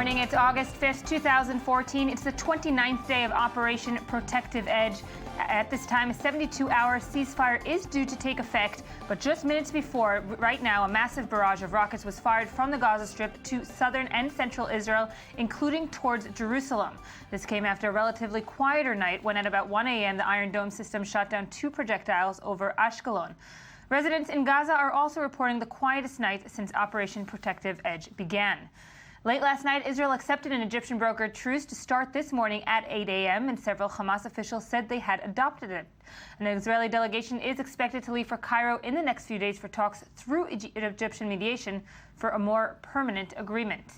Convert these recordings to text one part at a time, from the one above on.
morning. It's August 5th, 2014. It's the 29th day of Operation Protective Edge. At this time, a 72-hour ceasefire is due to take effect, but just minutes before, right now, a massive barrage of rockets was fired from the Gaza Strip to southern and central Israel, including towards Jerusalem. This came after a relatively quieter night when at about 1 a.m. the Iron Dome system shot down 2 projectiles over Ashkelon. Residents in Gaza are also reporting the quietest night since Operation Protective Edge began. Late last night, Israel accepted an Egyptian brokered truce to start this morning at 8 a.m., and several Hamas officials said they had adopted it. An Israeli delegation is expected to leave for Cairo in the next few days for talks through Egyptian mediation for a more permanent agreement.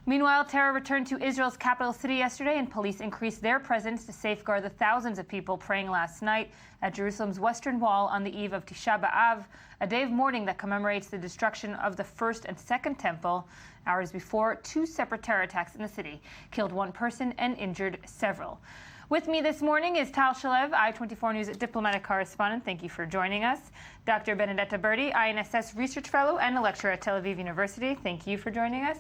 Meanwhile, terror returned to Israel's capital city yesterday, and police increased their presence to safeguard the thousands of people praying last night at Jerusalem's Western Wall on the eve of Tisha B'Av, a day of mourning that commemorates the destruction of the First and Second Temple. Hours before, 2 separate terror attacks in the city killed 1 person and injured several. With me this morning is Tal Shalev, I-24 News diplomatic correspondent. Thank you for joining us. Dr. Benedetta Berti, INSS research fellow and a lecturer at Tel Aviv University. Thank you for joining us.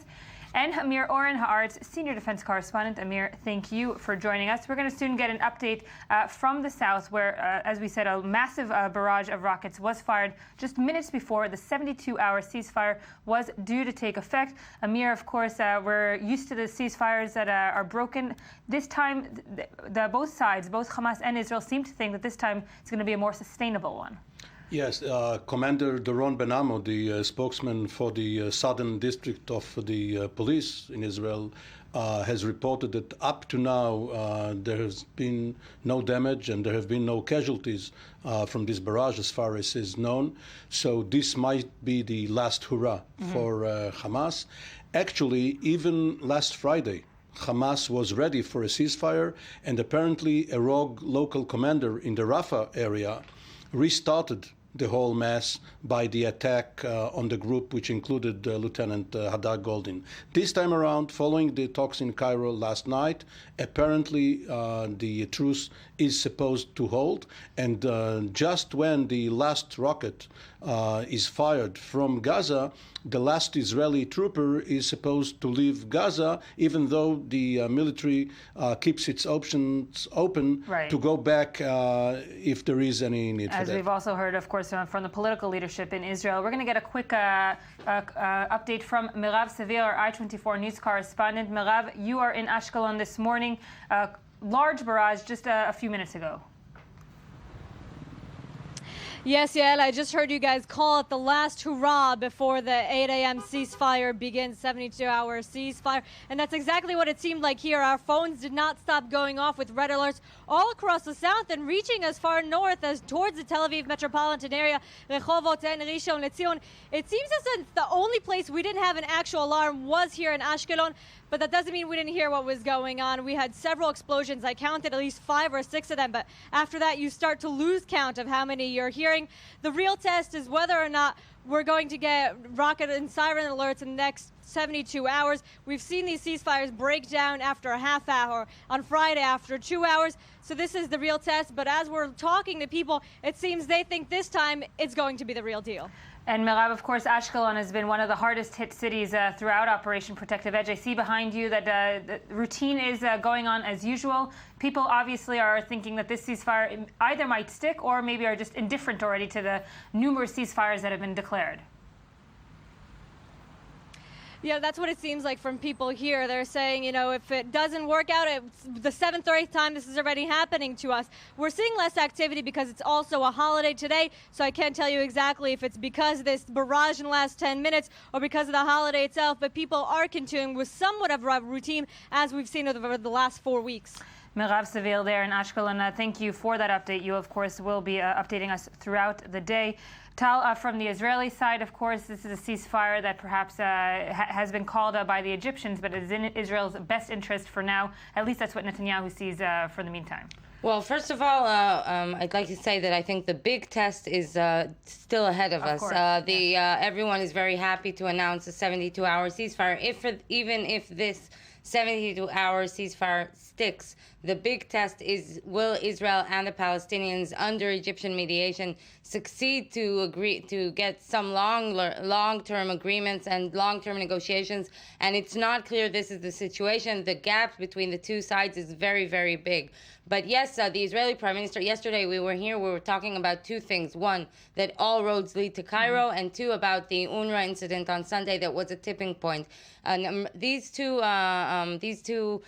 And Amir Oren, Haaretz senior defense correspondent. Amir, thank you for joining us. We're going to soon get an update from the south where, as we said, a massive barrage of rockets was fired just minutes before the 72-hour ceasefire was due to take effect. Amir, of course, we're used to the ceasefires that are broken. This time, both sides, both Hamas and Israel, seem to think that this time it's going to be a more sustainable one. Yes, Commander Doron Ben-Amo, the spokesman for the southern district of the police in Israel, has reported that up to now there has been no damage and there have been no casualties from this barrage as far as is known. So this might be the last hurrah for Hamas. Actually, even last Friday, Hamas was ready for a ceasefire, and apparently a rogue local commander in the Rafah area restarted the whole mess by the attack on the group, which included Lieutenant Hadar Goldin. This time around, following the talks in Cairo last night, apparently the truce is supposed to hold, and just when the last rocket is fired from Gaza, the last Israeli trooper is supposed to leave Gaza, even though the military keeps its options open to go back if there is any need for that. As we've also heard, of course, from the political leadership in Israel. We're going to get a quick update from Mirav Seville, our I-24 News correspondent. Mirav, you are in Ashkelon this morning. Large barrage just a few minutes ago. Yes, Yael, I just heard you guys call it the last hurrah before the 8 a.m. ceasefire begins, 72-hour ceasefire. And that's exactly what it seemed like here. Our phones did not stop going off with red alerts all across the south and reaching as far north as towards the Tel Aviv metropolitan area, Rehovot and Rishon LeZion. It seems as if the only place we didn't have an actual alarm was here in Ashkelon. But that doesn't mean we didn't hear what was going on. We had several explosions. I counted at least 5 or 6 of them. But after that, you start to lose count of how many you're hearing. The real test is whether or not we're going to get rocket and siren alerts in the next 72 hours. We've seen these ceasefires break down after a half hour, on Friday after 2 hours. So this is the real test. But as we're talking to people, it seems they think this time it's going to be the real deal. And Mirav, of course, Ashkelon has been one of the hardest hit cities throughout Operation Protective Edge. I see behind you that the routine is going on as usual. People obviously are thinking that this ceasefire either might stick or maybe are just indifferent already to the numerous ceasefires that have been declared. Yeah, that's what it seems like from people here. They're saying, you know, if it doesn't work out, it's the 7th or 8th time this is already happening to us. We're seeing less activity because it's also a holiday today, so I can't tell you exactly if it's because of this barrage in the last 10 minutes or because of the holiday itself, but people are continuing with somewhat of a routine as we've seen over the last 4 weeks. Mirav Seville there in Ashkelon, thank you for that update. You, of course, will be updating us throughout the day. Tal, from the Israeli side, of course, this is a ceasefire that perhaps has been called by the Egyptians, but is in Israel's best interest for now. At least that's what Netanyahu sees for the meantime. Well, first of all, I'd like to say that I think the big test is still ahead of us. Everyone is very happy to announce a 72-hour ceasefire, even if this 72-hour ceasefire sticks. The big test is, will Israel and the Palestinians, under Egyptian mediation, succeed to agree to get some long-term agreements and long-term negotiations? And it's not clear this is the situation. The gap between the two sides is very, very big. But yes, the Israeli Prime Minister, yesterday we were talking about two things. One, that all roads lead to Cairo, and two, about the UNRWA incident on Sunday that was a tipping point. These two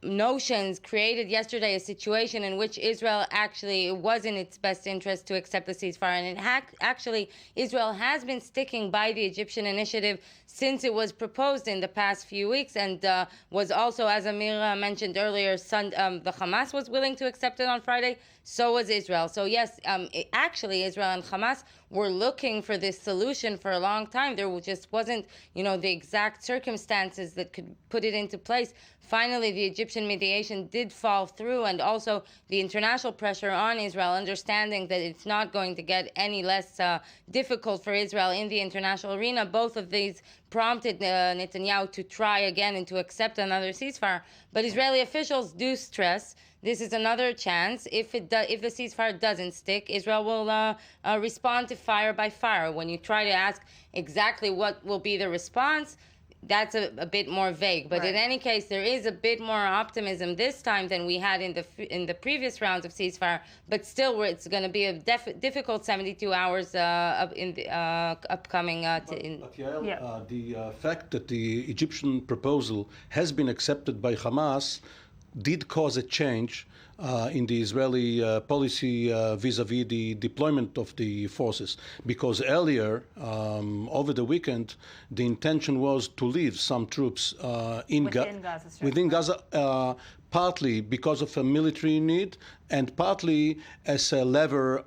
notions created yesterday a situation in which Israel actually, it was in its best interest to accept the ceasefire. And actually, Israel has been sticking by the Egyptian initiative since it was proposed in the past few weeks, and was also, as Amir mentioned earlier, the Hamas was willing to accept it on Friday. So was Israel. So yes, actually, Israel and Hamas were looking for this solution for a long time. There just wasn't, the exact circumstances that could put it into place. Finally, the Egyptian mediation did fall through, and also the international pressure on Israel, understanding that it's not going to get any less difficult for Israel in the international arena. Both of these prompted Netanyahu to try again and to accept another ceasefire. But Israeli officials do stress this is another chance. If the ceasefire doesn't stick, Israel will respond to fire by fire. When you try to ask exactly what will be the response, that's a bit more vague. But right. In any case, there is a bit more optimism this time than we had in the previous rounds of ceasefire. But still, it's going to be a difficult 72 hours in the upcoming. Yael, the fact that the Egyptian proposal has been accepted by Hamas did cause a change in the Israeli policy vis-a-vis the deployment of the forces, because earlier, over the weekend, the intention was to leave some troops within Gaza, partly because of a military need and partly as a lever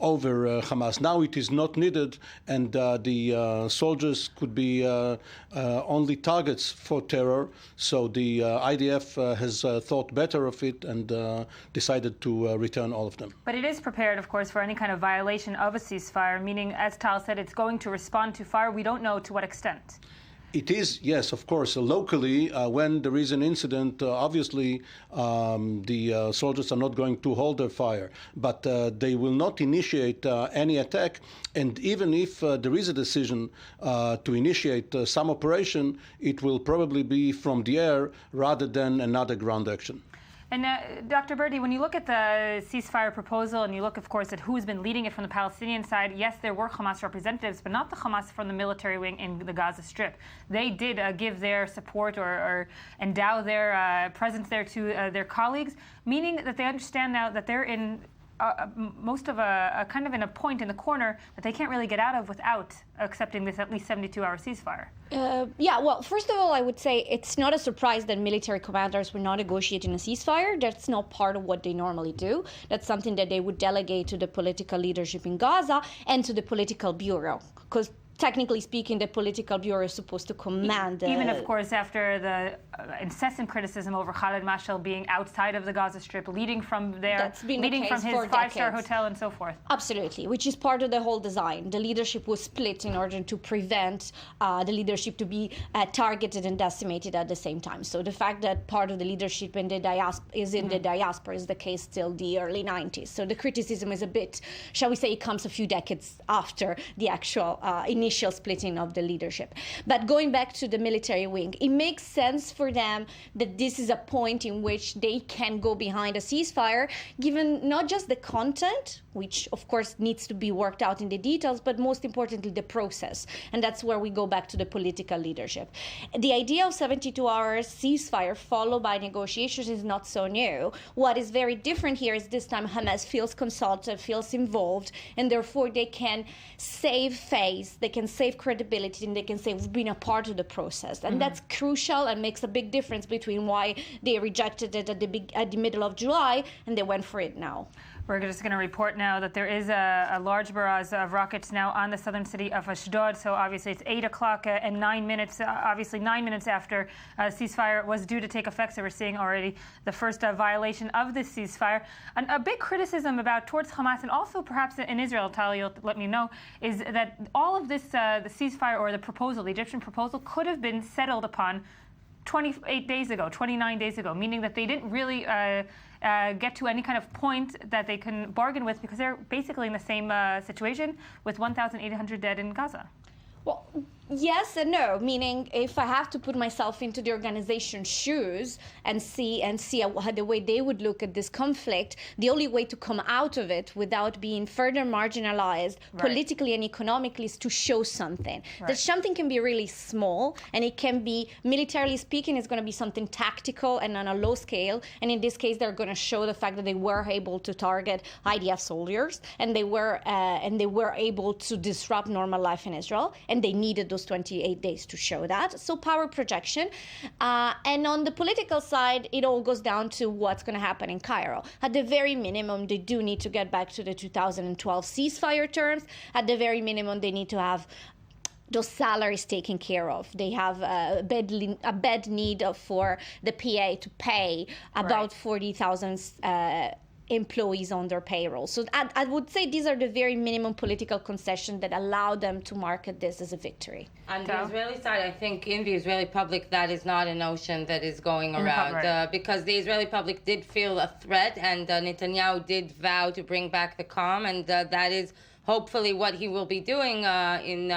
over Hamas. Now it is not needed, and the soldiers could be only targets for terror. So the IDF has thought better of it and decided to return all of them. But it is prepared, of course, for any kind of violation of a ceasefire, meaning, as Tal said, it's going to respond to fire. We don't know to what extent. It is, yes, of course. Locally, when there is an incident, obviously the soldiers are not going to hold their fire, but they will not initiate any attack. And even if there is a decision to initiate some operation, it will probably be from the air rather than another ground action. And Dr. Berdi, when you look at the ceasefire proposal and you look, of course, at who's been leading it from the Palestinian side, yes, there were Hamas representatives, but not the Hamas from the military wing in the Gaza Strip. They did give their support or endow their presence there to their colleagues, meaning that they understand now that they're in most of a kind of in a point in the corner that they can't really get out of without accepting this at least 72-hour ceasefire. Yeah, well, first of all, I would say it's not a surprise that military commanders were not negotiating a ceasefire. That's not part of what they normally do. That's something that they would delegate to the political leadership in Gaza and to the political bureau, because technically speaking, the political bureau is supposed to command. Even, of course, after the incessant criticism over Khaled Mashal being outside of the Gaza Strip, leading from there, leading from his five-star hotel and so forth. Absolutely, which is part of the whole design. The leadership was split in order to prevent the leadership to be targeted and decimated at the same time. So the fact that part of the leadership in the diaspora is the case till the early 90s. So the criticism is a bit, shall we say, it comes a few decades after the actual initial splitting of the leadership. But going back to the military wing, it makes sense for them that this is a point in which they can go behind a ceasefire, given not just the content, which of course needs to be worked out in the details, but most importantly the process. And that's where we go back to the political leadership. The idea of 72 hours ceasefire followed by negotiations is not so new. What is very different here is this time Hamas feels consulted, feels involved, and therefore they can save face, they can save credibility, and they can say we've been a part of the process. And that's crucial and makes a big difference between why they rejected it at the middle of July and they went for it now. We're just going to report now that there is a large barrage of rockets now on the southern city of Ashdod. So obviously it's 8 o'clock and 9 minutes, obviously 9 minutes after ceasefire was due to take effect. So we're seeing already the first violation of this ceasefire. And a big criticism towards Hamas, and also perhaps in Israel, Tal, you'll let me know, is that all of this, the ceasefire or the proposal, the Egyptian proposal, could have been settled upon 28 days ago, 29 days ago, meaning that they didn't really get to any kind of point that they can bargain with because they're basically in the same situation with 1,800 dead in Gaza. Well, yes and no, meaning if I have to put myself into the organization's shoes and see how the way they would look at this conflict, the only way to come out of it without being further marginalized politically and economically is to show something. That something can be really small, and it can be, militarily speaking, it's going to be something tactical and on a low scale. And in this case, they're going to show the fact that they were able to target IDF soldiers, and they were able to disrupt normal life in Israel, and they needed those 28 days to show that. So power projection. And on the political side, it all goes down to what's going to happen in Cairo. At the very minimum, they do need to get back to the 2012 ceasefire terms. At the very minimum, they need to have those salaries taken care of. They have a bad need for the PA to pay about 40,000 employees on their payroll. So I would say these are the very minimum political concessions that allow them to market this as a victory. On the Israeli side, I think in the Israeli public, that is not a notion that is going around because the Israeli public did feel a threat, and Netanyahu did vow to bring back the calm, and that is hopefully what he will be doing in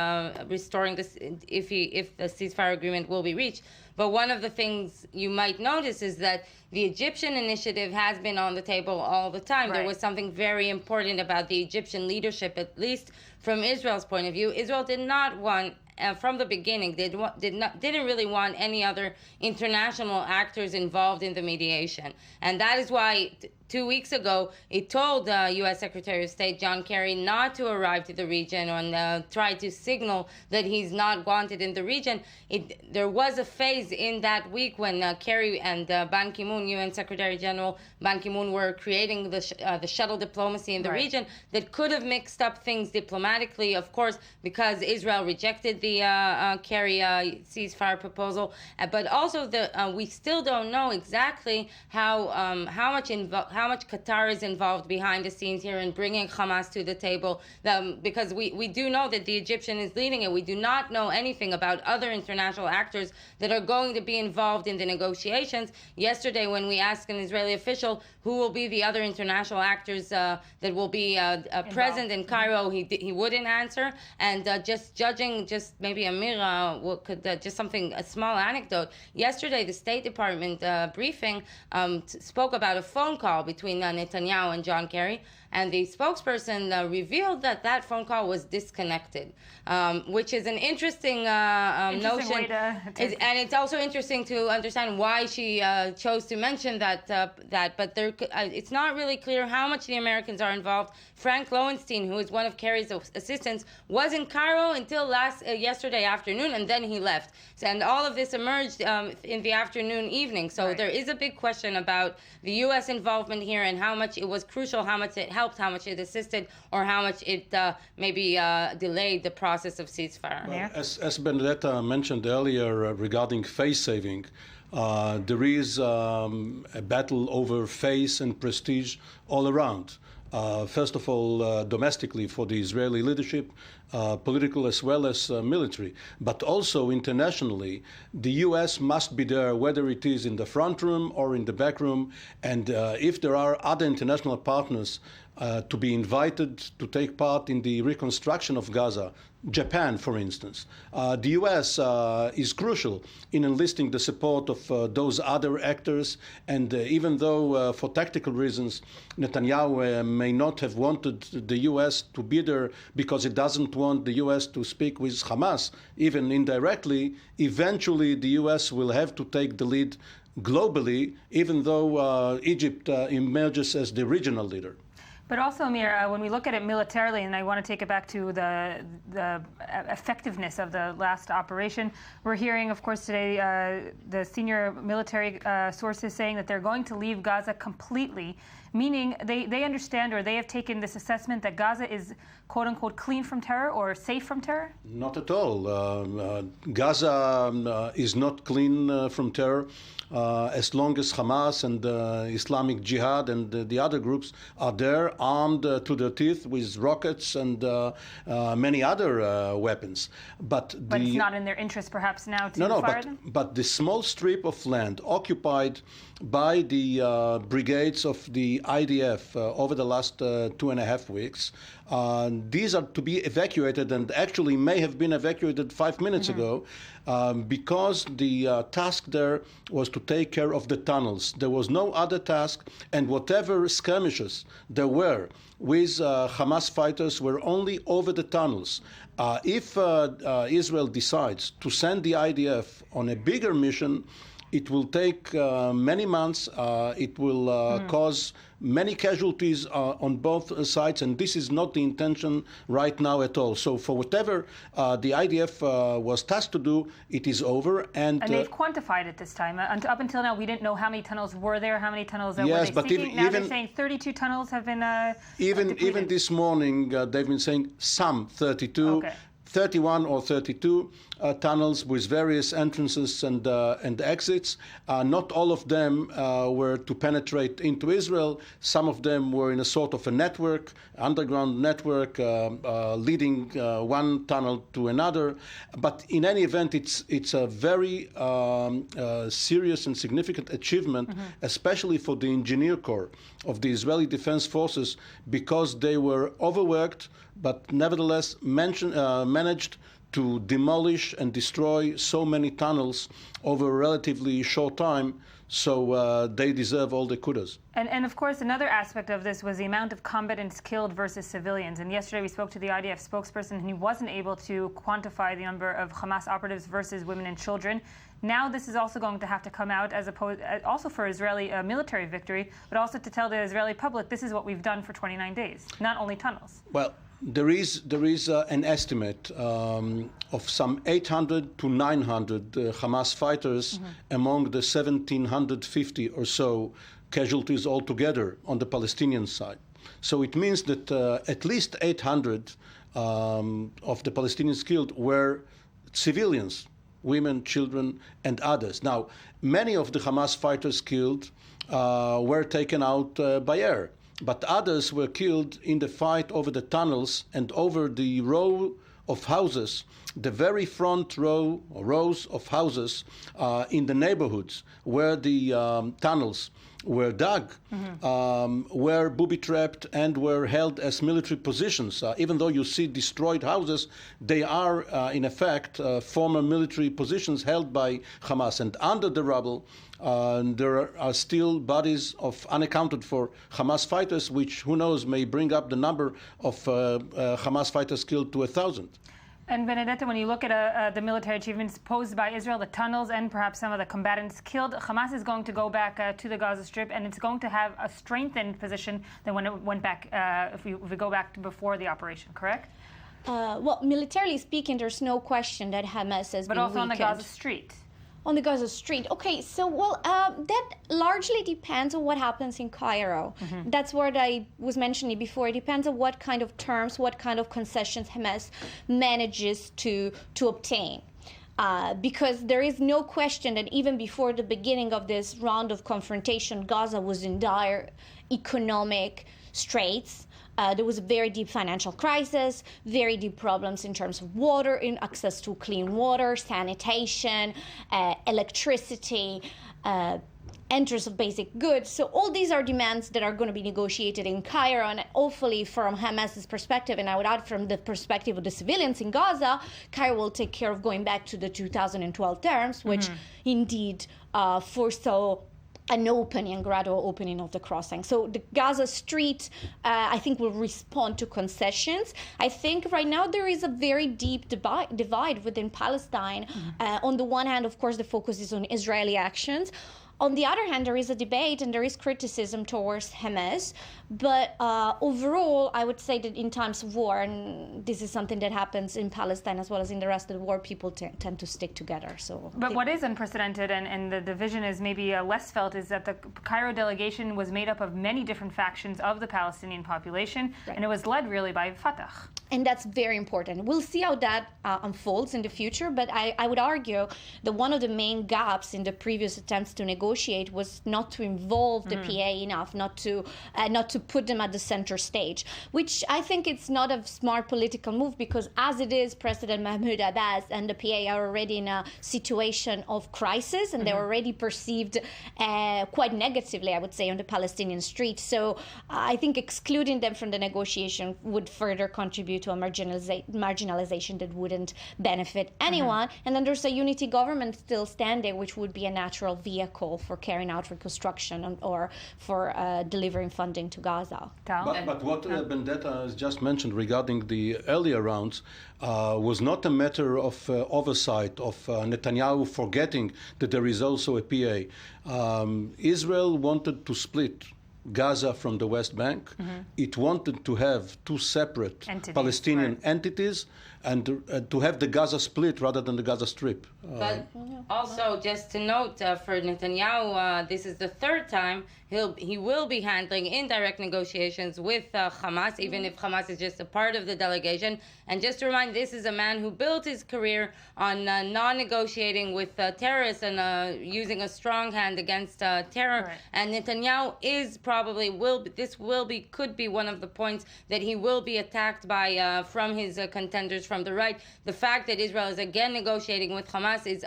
restoring this, if the ceasefire agreement will be reached. But one of the things you might notice is that the Egyptian initiative has been on the table all the time. There was something very important about the Egyptian leadership, at least from Israel's point of view. Israel did not want, from the beginning, didn't really want any other international actors involved in the mediation. And that is why 2 weeks ago, it told U.S. Secretary of State John Kerry not to arrive to the region and try to signal that he's not wanted in the region. There was a phase in that week when Kerry and Ban Ki-moon, UN Secretary General Ban Ki-moon, were creating the shuttle diplomacy in the region that could have mixed up things diplomatically, of course, because Israel rejected the Kerry ceasefire proposal. But also, we still don't know exactly how much Qatar is involved behind the scenes here in bringing Hamas to the table, because we do know that the Egyptian is leading it. We do not know anything about other international actors that are going to be involved in the negotiations. Yesterday, when we asked an Israeli official who will be the other international actors that will be present in Cairo, he wouldn't answer. And just maybe Amir could just a small anecdote. Yesterday, the State Department briefing spoke about a phone call between Netanyahu and John Kerry, and the spokesperson revealed that phone call was disconnected, which is an interesting notion. And it's also interesting to understand why she chose to mention that. But it's not really clear how much the Americans are involved. Frank Lowenstein, who is one of Kerry's assistants, was in Cairo until yesterday afternoon, and then he left. And all of this emerged in the afternoon, evening. So there is a big question about the U.S. involvement here and how much it was crucial, how much it helped, how much it assisted, or how much it maybe delayed the process of ceasefire. Well, as Benedetta mentioned earlier regarding face saving, there is a battle over face and prestige all around. First of all, domestically for the Israeli leadership, political as well as military, but also internationally, the U.S. must be there, whether it is in the front room or in the back room. And if there are other international partners to be invited to take part in the reconstruction of Gaza, Japan, for instance, the U.S. is crucial in enlisting the support of those other actors. And even though for tactical reasons, Netanyahu may not have wanted the U.S. to be there because he doesn't want the U.S. to speak with Hamas, even indirectly, eventually the U.S. will have to take the lead globally, even though Egypt emerges as the regional leader. But also, Amir, when we look at it militarily, and I want to take it back to the effectiveness of the last operation, we're hearing, of course, today the senior military sources saying that they're going to leave Gaza completely meaning they understand, or they have taken this assessment that Gaza is quote unquote clean from terror or safe from terror? Not at all. Gaza is not clean from terror as long as Hamas and Islamic Jihad and the other groups are there, armed to the teeth with rockets and many other weapons. But it's not in their interest, perhaps, now to fire them? But the small strip of land occupied by the brigades of the IDF over the last 2.5 weeks, these are to be evacuated, and actually may have been evacuated 5 minutes ago, because the task there was to take care of the tunnels. There was no other task, and whatever skirmishes there were with Hamas fighters were only over the tunnels. If Israel decides to send the IDF on a bigger mission, it will take many months. It will cause many casualties on both sides, and this is not the intention right now at all. So for whatever the IDF was tasked to do, it is over. And they've quantified it this time. Up until now, we didn't know how many tunnels were there, how many tunnels were yes, they but seeking. Now they're saying 32 tunnels have been even this morning, they've been saying some 32. Okay. 31 or 32 tunnels with various entrances and exits. Not all of them were to penetrate into Israel. Some of them were in a sort of a network, underground network, leading one tunnel to another. But in any event, it's a very serious and significant achievement, especially for the engineer corps of the Israeli Defense Forces, because they were overworked, but nevertheless managed to demolish and destroy so many tunnels over a relatively short time. So they deserve all the kudos. And of course, another aspect of this was the amount of combatants killed versus civilians. And yesterday we spoke to the IDF spokesperson, and he wasn't able to quantify the number of Hamas operatives versus women and children. Now this is also going to have to come out as also for Israeli military victory, but also to tell the Israeli public, this is what we've done for 29 days, not only tunnels. Well, there is an estimate of some 800 to 900 Hamas fighters among the 1,750 or so casualties altogether on the Palestinian side. So it means that at least 800 of the Palestinians killed were civilians, women, children, and others. Now, many of the Hamas fighters killed were taken out by air. But others were killed in the fight over the tunnels and over the row of houses, the very front row or rows of houses in the neighborhoods where the tunnels were dug, were booby-trapped and were held as military positions. Even though you see destroyed houses, they are, in effect, former military positions held by Hamas. And under the rubble, there are still bodies of unaccounted for Hamas fighters, which, who knows, may bring up the number of Hamas fighters killed to 1,000. And Benedetta, when you look at the military achievements posed by Israel, the tunnels and perhaps some of the combatants killed, Hamas is going to go back to the Gaza Strip, and it's going to have a strengthened position than when it went back, if we go back to before the operation, correct? Well, militarily speaking, there's no question that Hamas has been weakened. But also on the Gaza Street. On the Gaza Street. Okay, so, that largely depends on what happens in Cairo. That's what I was mentioning before. It depends on what kind of terms, what kind of concessions Hamas manages to obtain. Because there is no question that even before the beginning of this round of confrontation, Gaza was in dire economic straits. There was a very deep financial crisis, very deep problems in terms of water, in access to clean water, sanitation, electricity, entries of basic goods. So all these are demands that are going to be negotiated in Cairo, and hopefully from Hamas's perspective, and I would add from the perspective of the civilians in Gaza, Cairo will take care of going back to the 2012 terms, which indeed foresaw an opening, gradual opening of the crossing. So the Gaza Street, I think, will respond to concessions. I think right now there is a very deep divide within Palestine. On the one hand, of course, the focus is on Israeli actions. on the other hand, there is a debate and there is criticism towards Hamas. But overall, I would say that in times of war, and this is something that happens in Palestine as well as in the rest of the world, people tend to stick together. But what is unprecedented, and the division is maybe less felt, is that the Cairo delegation was made up of many different factions of the Palestinian population, and it was led really by Fatah. And that's very important. We'll see how that unfolds in the future, but I would argue that one of the main gaps in the previous attempts to negotiate was not to involve the PA enough, not to put them at the center stage, which I think it's not a smart political move, because as it is, President Mahmoud Abbas and the PA are already in a situation of crisis, and they're already perceived quite negatively, I would say, on the Palestinian street. So I think excluding them from the negotiation would further contribute to a marginalization that wouldn't benefit anyone. And then there's a unity government still standing, which would be a natural vehicle for carrying out reconstruction or for delivering funding to Gaza. But what Benedetta has just mentioned regarding the earlier rounds was not a matter of oversight, of Netanyahu forgetting that there is also a PA. Israel wanted to split Gaza from the West Bank. It wanted to have two separate Palestinian entities and to have the Gaza split rather than the Gaza Strip. But also, just to note, for Netanyahu, this is the third time he will be handling indirect negotiations with Hamas, even if Hamas is just a part of the delegation. And just to remind, this is a man who built his career on non-negotiating with terrorists and using a strong hand against terror. Right. And Netanyahu is could be one of the points that he will be attacked by from his contenders from the right. The fact that Israel is again negotiating with Hamas is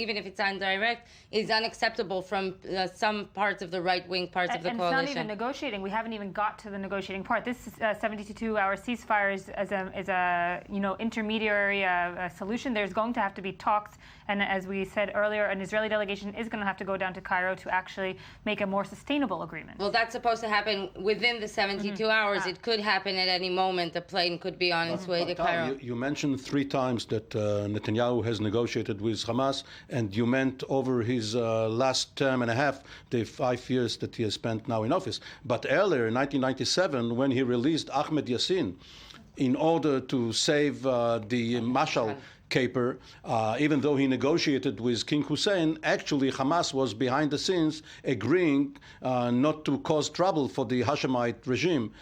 even if it's indirect, is unacceptable from some parts of the right-wing parts of the coalition. And it's not even negotiating. We haven't even got to the negotiating part. This 72-hour ceasefire is a intermediary solution. There's going to have to be talks, and as we said earlier, an Israeli delegation is going to have to go down to Cairo to actually make a more sustainable agreement. Well, that's supposed to happen within the 72 hours. It could happen at any moment. The plane could be on its way to Cairo. You mentioned 3 times that Netanyahu has negotiated with Hamas, and you meant over his last term and a half, the 5 years that he has spent now in office. But earlier, in 1997, when he released Ahmed Yassin in order to save the Mashal caper, even though he negotiated with King Hussein, actually Hamas was behind the scenes agreeing not to cause trouble for the Hashemite regime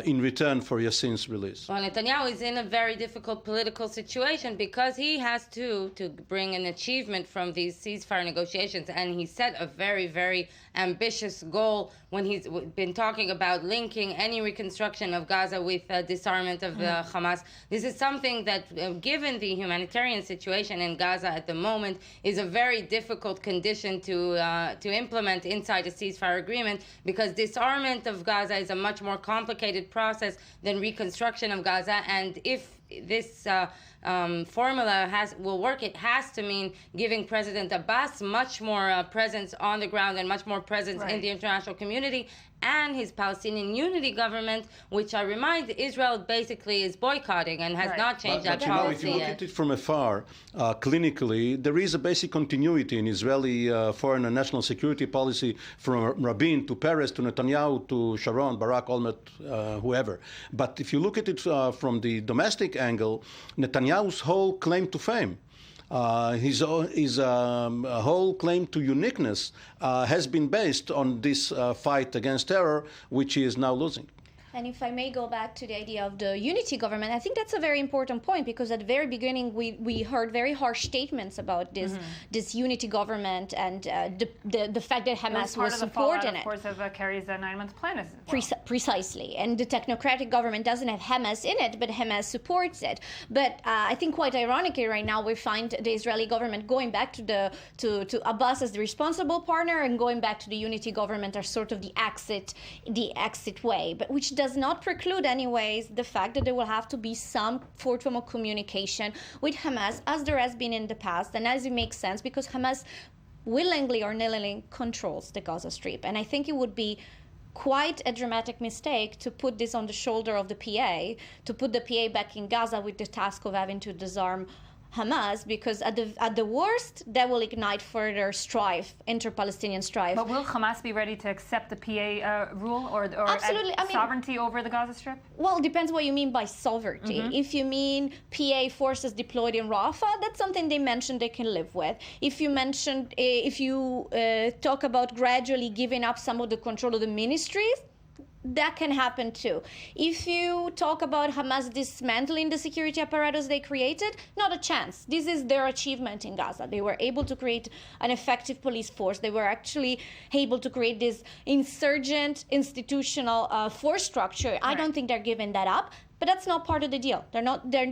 in return for Yassin's release. Well, Netanyahu is in a very difficult political situation because he has to bring an achievement from these ceasefire negotiations, and he set a very, very ambitious goal when he's been talking about linking any reconstruction of Gaza with disarmament of the Hamas. This is something that, given the humanitarian situation in Gaza at the moment, is a very difficult condition to implement inside a ceasefire agreement, because disarmament of Gaza is a much more complicated process than reconstruction of Gaza. And if this formula will work, it has to mean giving President Abbas much more presence on the ground and much more presence in the international community, and his Palestinian unity government, which I remind Israel basically is boycotting and has not changed that policy if you look yet. at it from afar, clinically, there is a basic continuity in Israeli foreign and national security policy from Rabin to Peres to Netanyahu to Sharon, Barak, Olmert, whoever. But if you look at it from the domestic angle, Netanyahu's whole claim to fame, his whole claim to uniqueness has been based on this fight against terror, which he is now losing. And if I may go back to the idea of the unity government, I think that's a very important point, because at the very beginning we heard very harsh statements about this unity government and the fact that Hamas was supporting it. Of course, of Kerry's 9-month plan as well. Precisely. And the technocratic government doesn't have Hamas in it, but Hamas supports it. But I think quite ironically right now we find the Israeli government going back to Abbas as the responsible partner and going back to the unity government as sort of the exit way, but which does not preclude anyways the fact that there will have to be some form of communication with Hamas, as there has been in the past, and as it makes sense, because Hamas willingly or nillingly controls the Gaza Strip. And I think it would be quite a dramatic mistake to put this on the shoulder of the PA, to put the PA back in Gaza with the task of having to disarm Hamas, because at the worst, that will ignite further strife, inter-Palestinian strife. But will Hamas be ready to accept the PA rule or Absolutely. sovereignty over the Gaza Strip? Well, it depends what you mean by sovereignty. If you mean PA forces deployed in Rafah, that's something they mentioned they can live with. If you talk about gradually giving up some of the control of the ministries, that can happen too. If you talk about Hamas dismantling the security apparatus they created, not a chance. This is their achievement in Gaza. They were able to create an effective police force. They were actually able to create this insurgent institutional force structure. Right. I don't think they're giving that up, but that's not part of the deal. They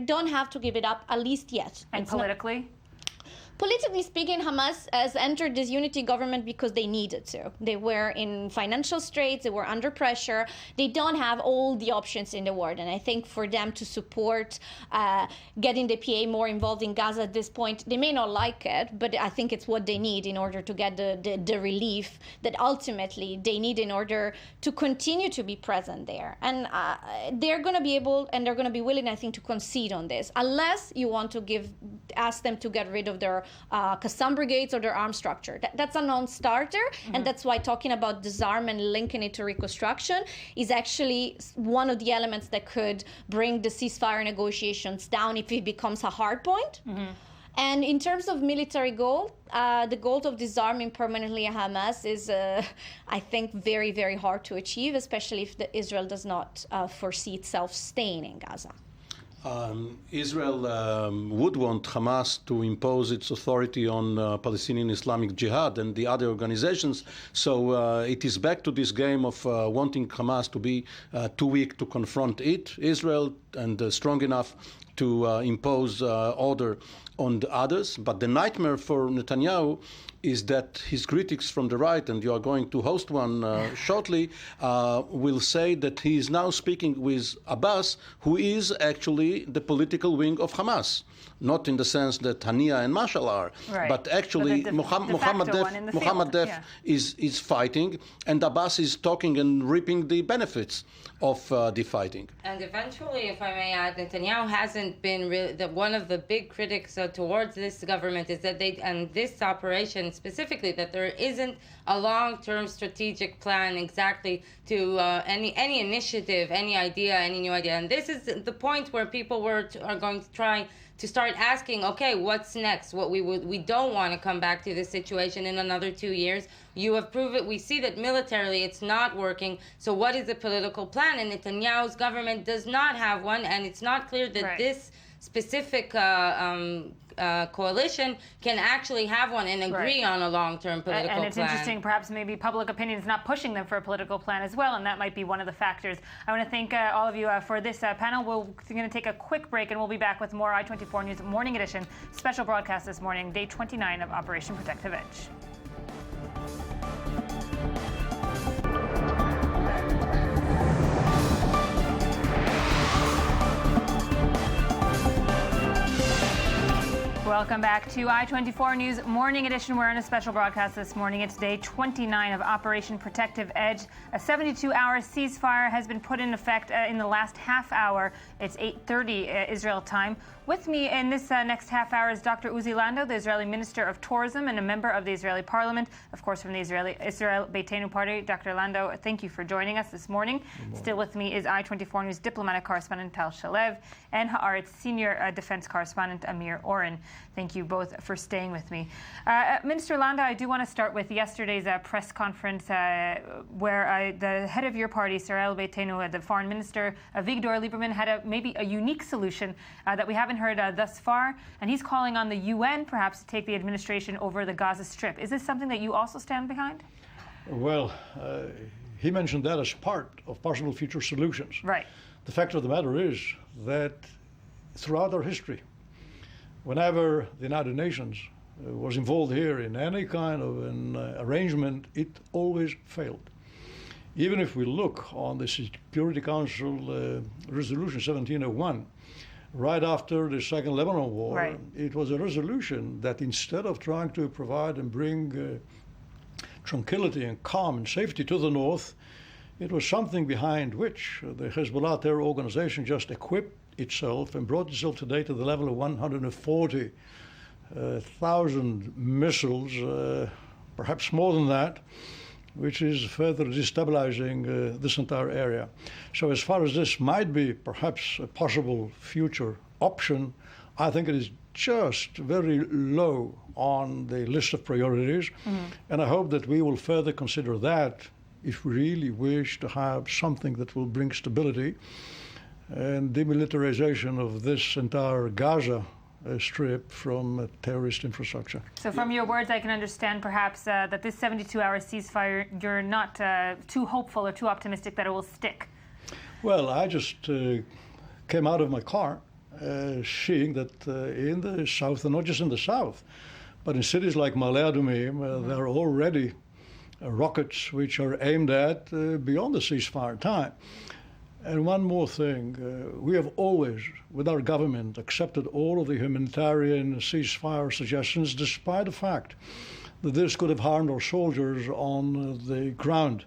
don't have to give it up, at least yet. And politically? Politically speaking, Hamas has entered this unity government because they needed to. They were in financial straits, they were under pressure. They don't have all the options in the world. And I think for them to support getting the PA more involved in Gaza at this point, they may not like it, but I think it's what they need in order to get the relief that ultimately they need in order to continue to be present there. And they're going to be able and they're going to be willing, I think, to concede on this, unless you want to ask them to get rid of their Qassam brigades or their armed structure. That's a non-starter, and that's why talking about disarmament, linking it to reconstruction, is actually one of the elements that could bring the ceasefire negotiations down if it becomes a hard point. And in terms of military goal, the goal of disarming permanently Hamas is, I think, very, very hard to achieve, especially if Israel does not foresee itself staying in Gaza. Israel would want Hamas to impose its authority on Palestinian Islamic Jihad and the other organizations. So it is back to this game of wanting Hamas to be too weak to confront Israel, and strong enough to impose order on the others. But the nightmare for Netanyahu is that his critics from the right, and you are going to host one shortly, will say that he is now speaking with Abbas, who is actually the political wing of Hamas. Not in the sense that Haniya and Mashal are, right. but actually but Mohammed Def is fighting, and Abbas is talking and reaping the benefits of the fighting. And eventually, if I may add, Netanyahu hasn't been really one of the big critics towards this government is that this operation specifically, that there isn't a long-term strategic plan exactly to any initiative, any idea, any new idea. And this is the point where people are going to try to start asking, okay, what's next? We don't want to come back to this situation in another 2 years. You have proved it. We see that militarily it's not working. So what is the political plan? And Netanyahu's government does not have one, and it's not clear that this specific coalition can actually have one and agree on a long-term political plan. And it's interesting, perhaps maybe public opinion is not pushing them for a political plan as well, and that might be one of the factors. I want to thank all of you for this panel. We're going to take a quick break, and we'll be back with more I-24 News Morning Edition special broadcast this morning, day 29 of Operation Protective Edge. Welcome back to I-24 News Morning Edition. We're on a special broadcast this morning. It's day 29 of Operation Protective Edge. A 72-hour ceasefire has been put in effect in the last half hour. It's 8:30 Israel time. With me in this next half hour is Dr. Uzi Lando, the Israeli Minister of Tourism and a member of the Israeli Parliament, of course, from the Israel Beitenu Party. Dr. Lando, thank you for joining us this morning. Still with me is I-24 News diplomatic correspondent Tal Shalev and Haaretz senior defense correspondent Amir Oren. Thank you both for staying with me. Minister Lando, I do want to start with yesterday's press conference where the head of your party, Israel Beitenu, the foreign minister, Avigdor Lieberman, had maybe a unique solution that we haven't heard thus far, and he's calling on the UN perhaps to take the administration over the Gaza Strip. Is this something that you also stand behind? Well, he mentioned that as part of possible future solutions. Right. The fact of the matter is that throughout our history, whenever the United Nations was involved here in any kind of an arrangement, it always failed. Even if we look on the Security Council Resolution 1701, right after the Second Lebanon War, it was a resolution that instead of trying to provide and bring tranquility and calm and safety to the north, It was something behind which the Hezbollah terror organization just equipped itself and brought itself today to the level of 140,000 missiles, perhaps more than that, which is further destabilizing this entire area. So as far as this might be perhaps a possible future option, I think it is just very low on the list of priorities. And I hope that we will further consider that if we really wish to have something that will bring stability and demilitarization of this entire Gaza Strip from terrorist infrastructure. So from your words, I can understand perhaps that this 72-hour ceasefire, you're not too hopeful or too optimistic that it will stick. Well, I just came out of my car seeing that in the south, and not just in the south, but in cities like Ma'ale Adumim, there are already rockets which are aimed at beyond the ceasefire time. And one more thing, we have always, with our government, accepted all of the humanitarian ceasefire suggestions, despite the fact that this could have harmed our soldiers on the ground.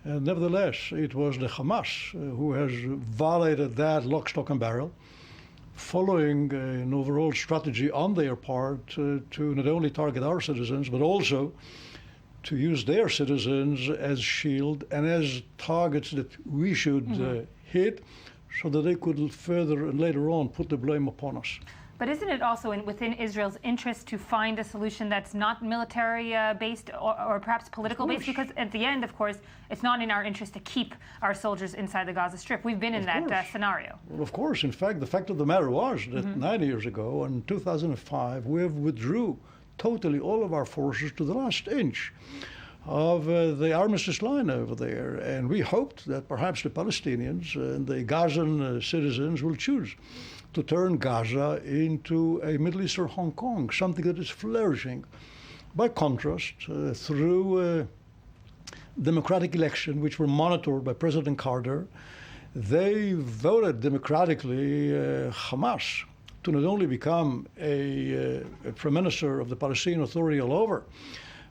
And nevertheless, it was the Hamas who has violated that lock, stock, and barrel, following an overall strategy on their part to not only target our citizens, but also to use their citizens as shield and as targets that we should hit, so that they could further and later on put the blame upon us. But isn't it also within Israel's interest to find a solution that's not military-based or perhaps political-based? Because at the end, of course, it's not in our interest to keep our soldiers inside the Gaza Strip. We've been in that scenario. Well, of course. In fact, the fact of the matter was that 9 years ago, in 2005, we have withdrew totally all of our forces to the last inch of the armistice line over there. And we hoped that perhaps the Palestinians and the Gazan citizens will choose to turn Gaza into a Middle Eastern Hong Kong, something that is flourishing. By contrast, through democratic election, which were monitored by President Carter, they voted democratically Hamas to not only become a prime minister of the Palestinian Authority all over,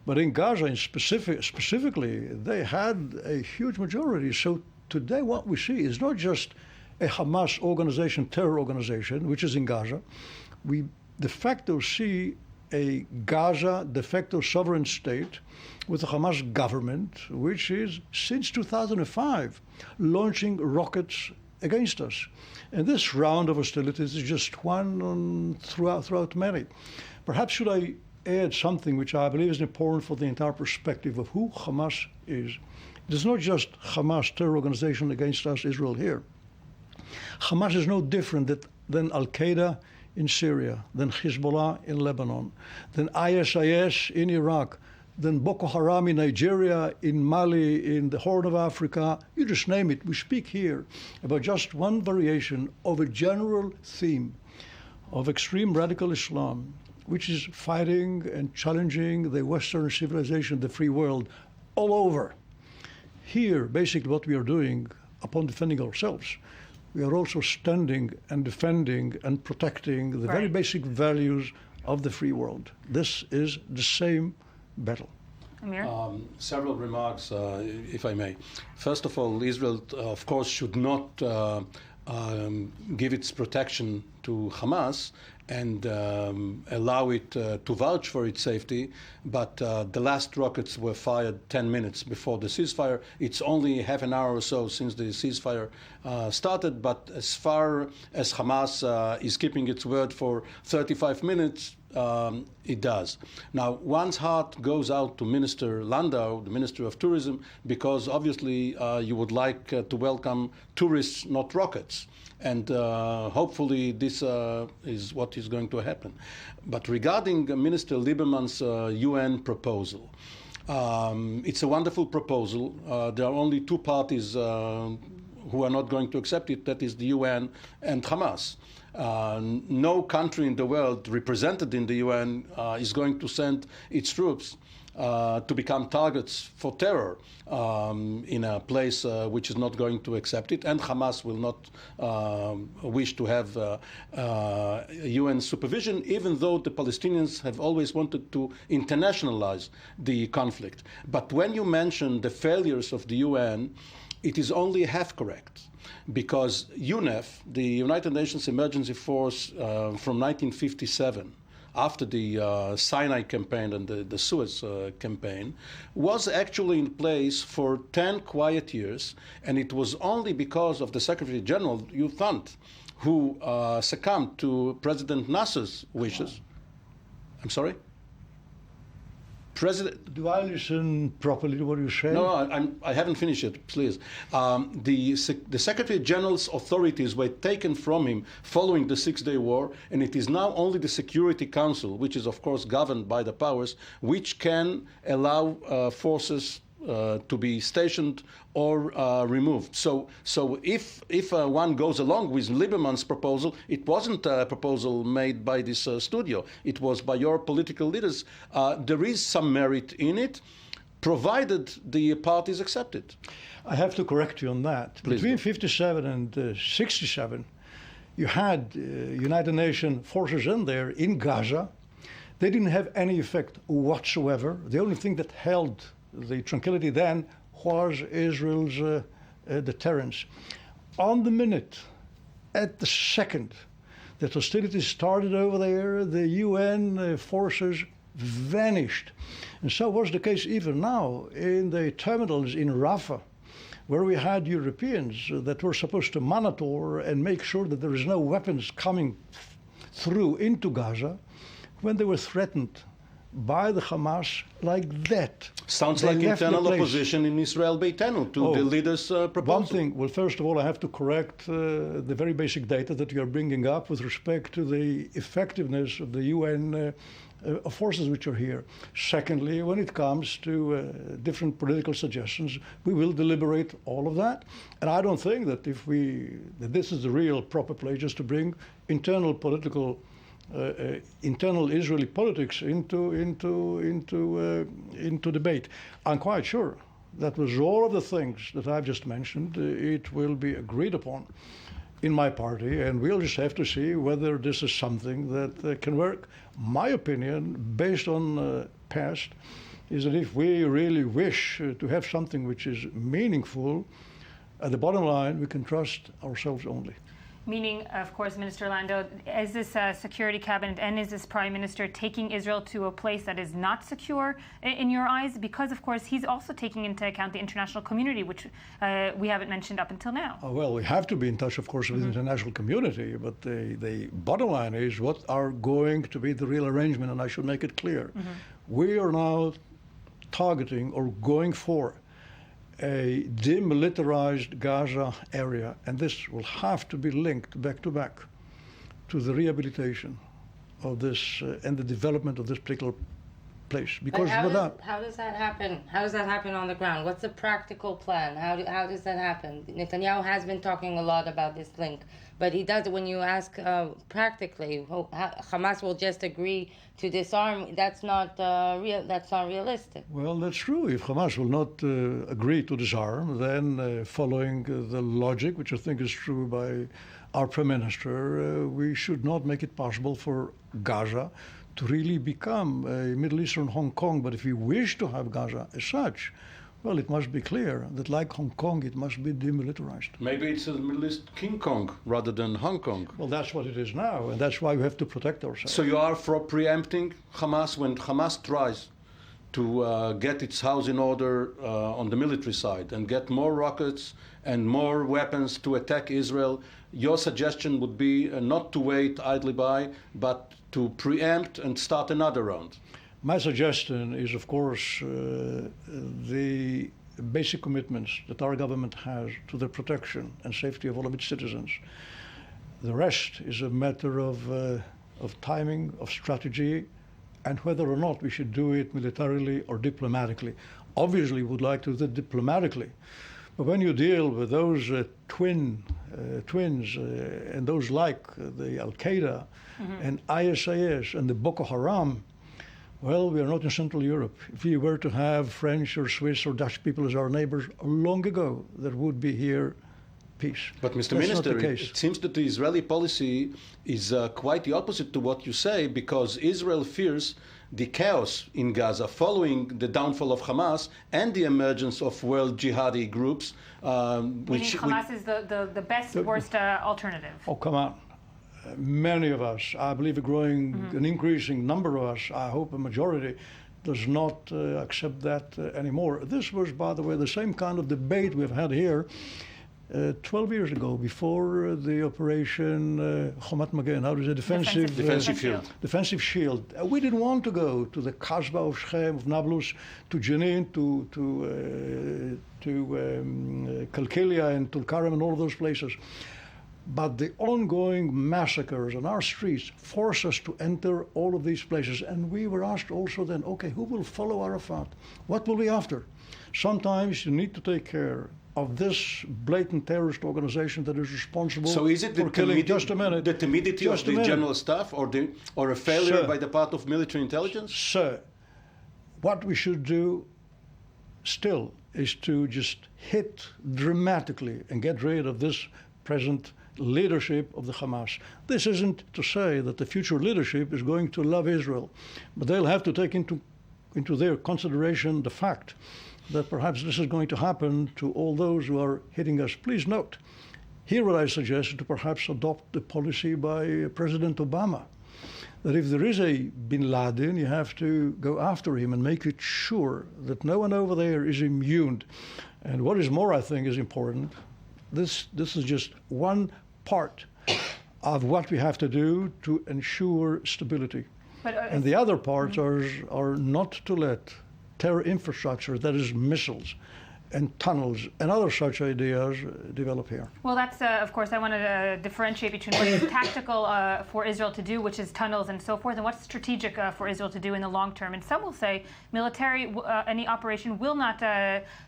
but in Gaza specifically, they had a huge majority. So today what we see is not just a Hamas organization, terror organization, which is in Gaza. We de facto see a Gaza de facto sovereign state with the Hamas government, which is, since 2005, launching rockets against us. And this round of hostilities is just one throughout many. Perhaps should I add something which I believe is important for the entire perspective of who Hamas is. It is not just Hamas terror organization against us, Israel here. Hamas is no different than Al-Qaeda in Syria, than Hezbollah in Lebanon, than ISIS in Iraq, than Boko Haram in Nigeria, in Mali, in the Horn of Africa. You just name it. We speak here about just one variation of a general theme of extreme radical Islam, which is fighting and challenging the Western civilization, the free world, all over. Here, basically what we are doing, upon defending ourselves, we are also standing and defending and protecting the very basic values of the free world. This is the same battle. Amir? Several remarks, if I may. First of all, Israel, of course, should not give its protection to Hamas and allow it to vouch for its safety, but the last rockets were fired 10 minutes before the ceasefire. It's only half an hour or so since the ceasefire started, but as far as Hamas is keeping its word for 35 minutes, it does. Now, one's heart goes out to Minister Landau, the Minister of Tourism, because obviously you would like to welcome tourists, not rockets. And hopefully this is what is going to happen. But regarding Minister Lieberman's UN proposal, it's a wonderful proposal. There are only two parties who are not going to accept it, that is the UN and Hamas. No country in the world represented in the UN is going to send its troops to become targets for terror in a place which is not going to accept it, and Hamas will not wish to have UN supervision, even though the Palestinians have always wanted to internationalize the conflict. But when you mention the failures of the UN, it is only half correct, because UNEF, the United Nations Emergency Force from 1957, after the Sinai campaign and the Suez campaign, was actually in place for 10 quiet years, and it was only because of the Secretary General, U Thant, who succumbed to President Nasser's wishes. I'm sorry? Do I listen properly to what you say? No, I haven't finished it, please. The Secretary General's authorities were taken from him following the Six-Day War, and it is now only the Security Council, which is of course governed by the powers, which can allow forces to be stationed or removed. So if one goes along with Lieberman's proposal, it wasn't a proposal made by this studio. It was by your political leaders. There is some merit in it, provided the parties accept it. I have to correct you on that. Please Between do. 57 and 67, you had United Nations forces in there in Gaza. They didn't have any effect whatsoever. The only thing that held the tranquility then was Israel's deterrence. On the minute, at the second that hostilities started over there, the UN forces vanished. And so was the case even now in the terminals in Rafah, where we had Europeans that were supposed to monitor and make sure that there is no weapons coming through into Gaza, when they were threatened by the Hamas like that. Sounds They like left the internal place. opposition in Israel Beitenu to the leader's proposal. One thing, well, first of all, I have to correct the very basic data that you are bringing up with respect to the effectiveness of the UN forces which are here. Secondly, when it comes to different political suggestions, we will deliberate all of that. And I don't think that that this is the real proper place just to bring internal Israeli politics into debate. I'm quite sure that with all of the things that I've just mentioned, it will be agreed upon in my party, and we'll just have to see whether this is something that can work. My opinion, based on past, is that if we really wish to have something which is meaningful, at the bottom line, we can trust ourselves only. Meaning, of course, Minister Lando, is this security cabinet and is this prime minister taking Israel to a place that is not secure in your eyes? Because, of course, he's also taking into account the international community, which we haven't mentioned up until now. Well, we have to be in touch, of course, with the international community, but the bottom line is what are going to be the real arrangement, and I should make it clear. We are now targeting or going for a demilitarized Gaza area, and this will have to be linked back to back to the rehabilitation of this and the development of this particular place. Because how without does that happen? How does that happen on the ground? What's the practical plan? How does that happen? Netanyahu has been talking a lot about this link, but he does. When you ask practically, Hamas will just agree to disarm. That's not That's not realistic. Well, that's true. If Hamas will not agree to disarm, then following the logic, which I think is true by our Prime Minister, we should not make it possible for Gaza to really become a Middle Eastern Hong Kong. But if we wish to have Gaza as such, well, it must be clear that like Hong Kong, it must be demilitarized. Maybe it's a Middle East King Kong rather than Hong Kong. Well, that's what it is now, and that's why we have to protect ourselves. So you are for preempting Hamas when Hamas tries to get its house in order on the military side and get more rockets and more weapons to attack Israel. Your suggestion would be not to wait idly by, but to preempt and start another round. My suggestion is, of course, the basic commitments that our government has to the protection and safety of all of its citizens. The rest is a matter of timing, of strategy, and whether or not we should do it militarily or diplomatically. Obviously, we would like to do it diplomatically. But when you deal with those twins and those like the Al-Qaeda and ISIS and the Boko Haram, Well, we are not in Central Europe. If we were to have French or Swiss or Dutch people as our neighbors, long ago there would be here peace. But Mr. That's not Minister, the case. it seems that the Israeli policy is quite the opposite to what you say, because Israel fears the chaos in Gaza following the downfall of Hamas and the emergence of world jihadi groups. Meaning Hamas is the best, worst alternative. Oh, come on. Many of us, I believe an increasing number of us, I hope a majority, does not accept that anymore. This was, by the way, the same kind of debate we've had here 12 years ago, before the operation Chomat Magen, how is it? Defensive shield. Defensive shield. We didn't want to go to the Kasbah of Shechem, of Nablus, to Jenin, to Kalkilia and Tulkarem and all of those places. But the ongoing massacres on our streets force us to enter all of these places. And we were asked also then, okay, who will follow Arafat? What will be after? Sometimes you need to take care of this blatant terrorist organization that is responsible so is it for killing. Just a minute. The timidity of the general staff, or a failure by the part of military intelligence? Sir, what we should do still is to just hit dramatically and get rid of this present leadership of the Hamas. This isn't to say that the future leadership is going to love Israel, but they'll have to take into their consideration the fact that perhaps this is going to happen to all those who are hitting us. Please note, here what I suggest to perhaps adopt the policy by President Obama, that if there is a bin Laden, you have to go after him and make it sure that no one over there is immune. And what is more, I think, is important, this is just one part of what we have to do to ensure stability. And the other parts are not to let terror infrastructure, that is missiles and tunnels and other such ideas, develop here. Well, that's, of course, I wanted to differentiate between what is tactical for Israel to do, which is tunnels and so forth, and what's strategic for Israel to do in the long term. And some will say military, any operation will not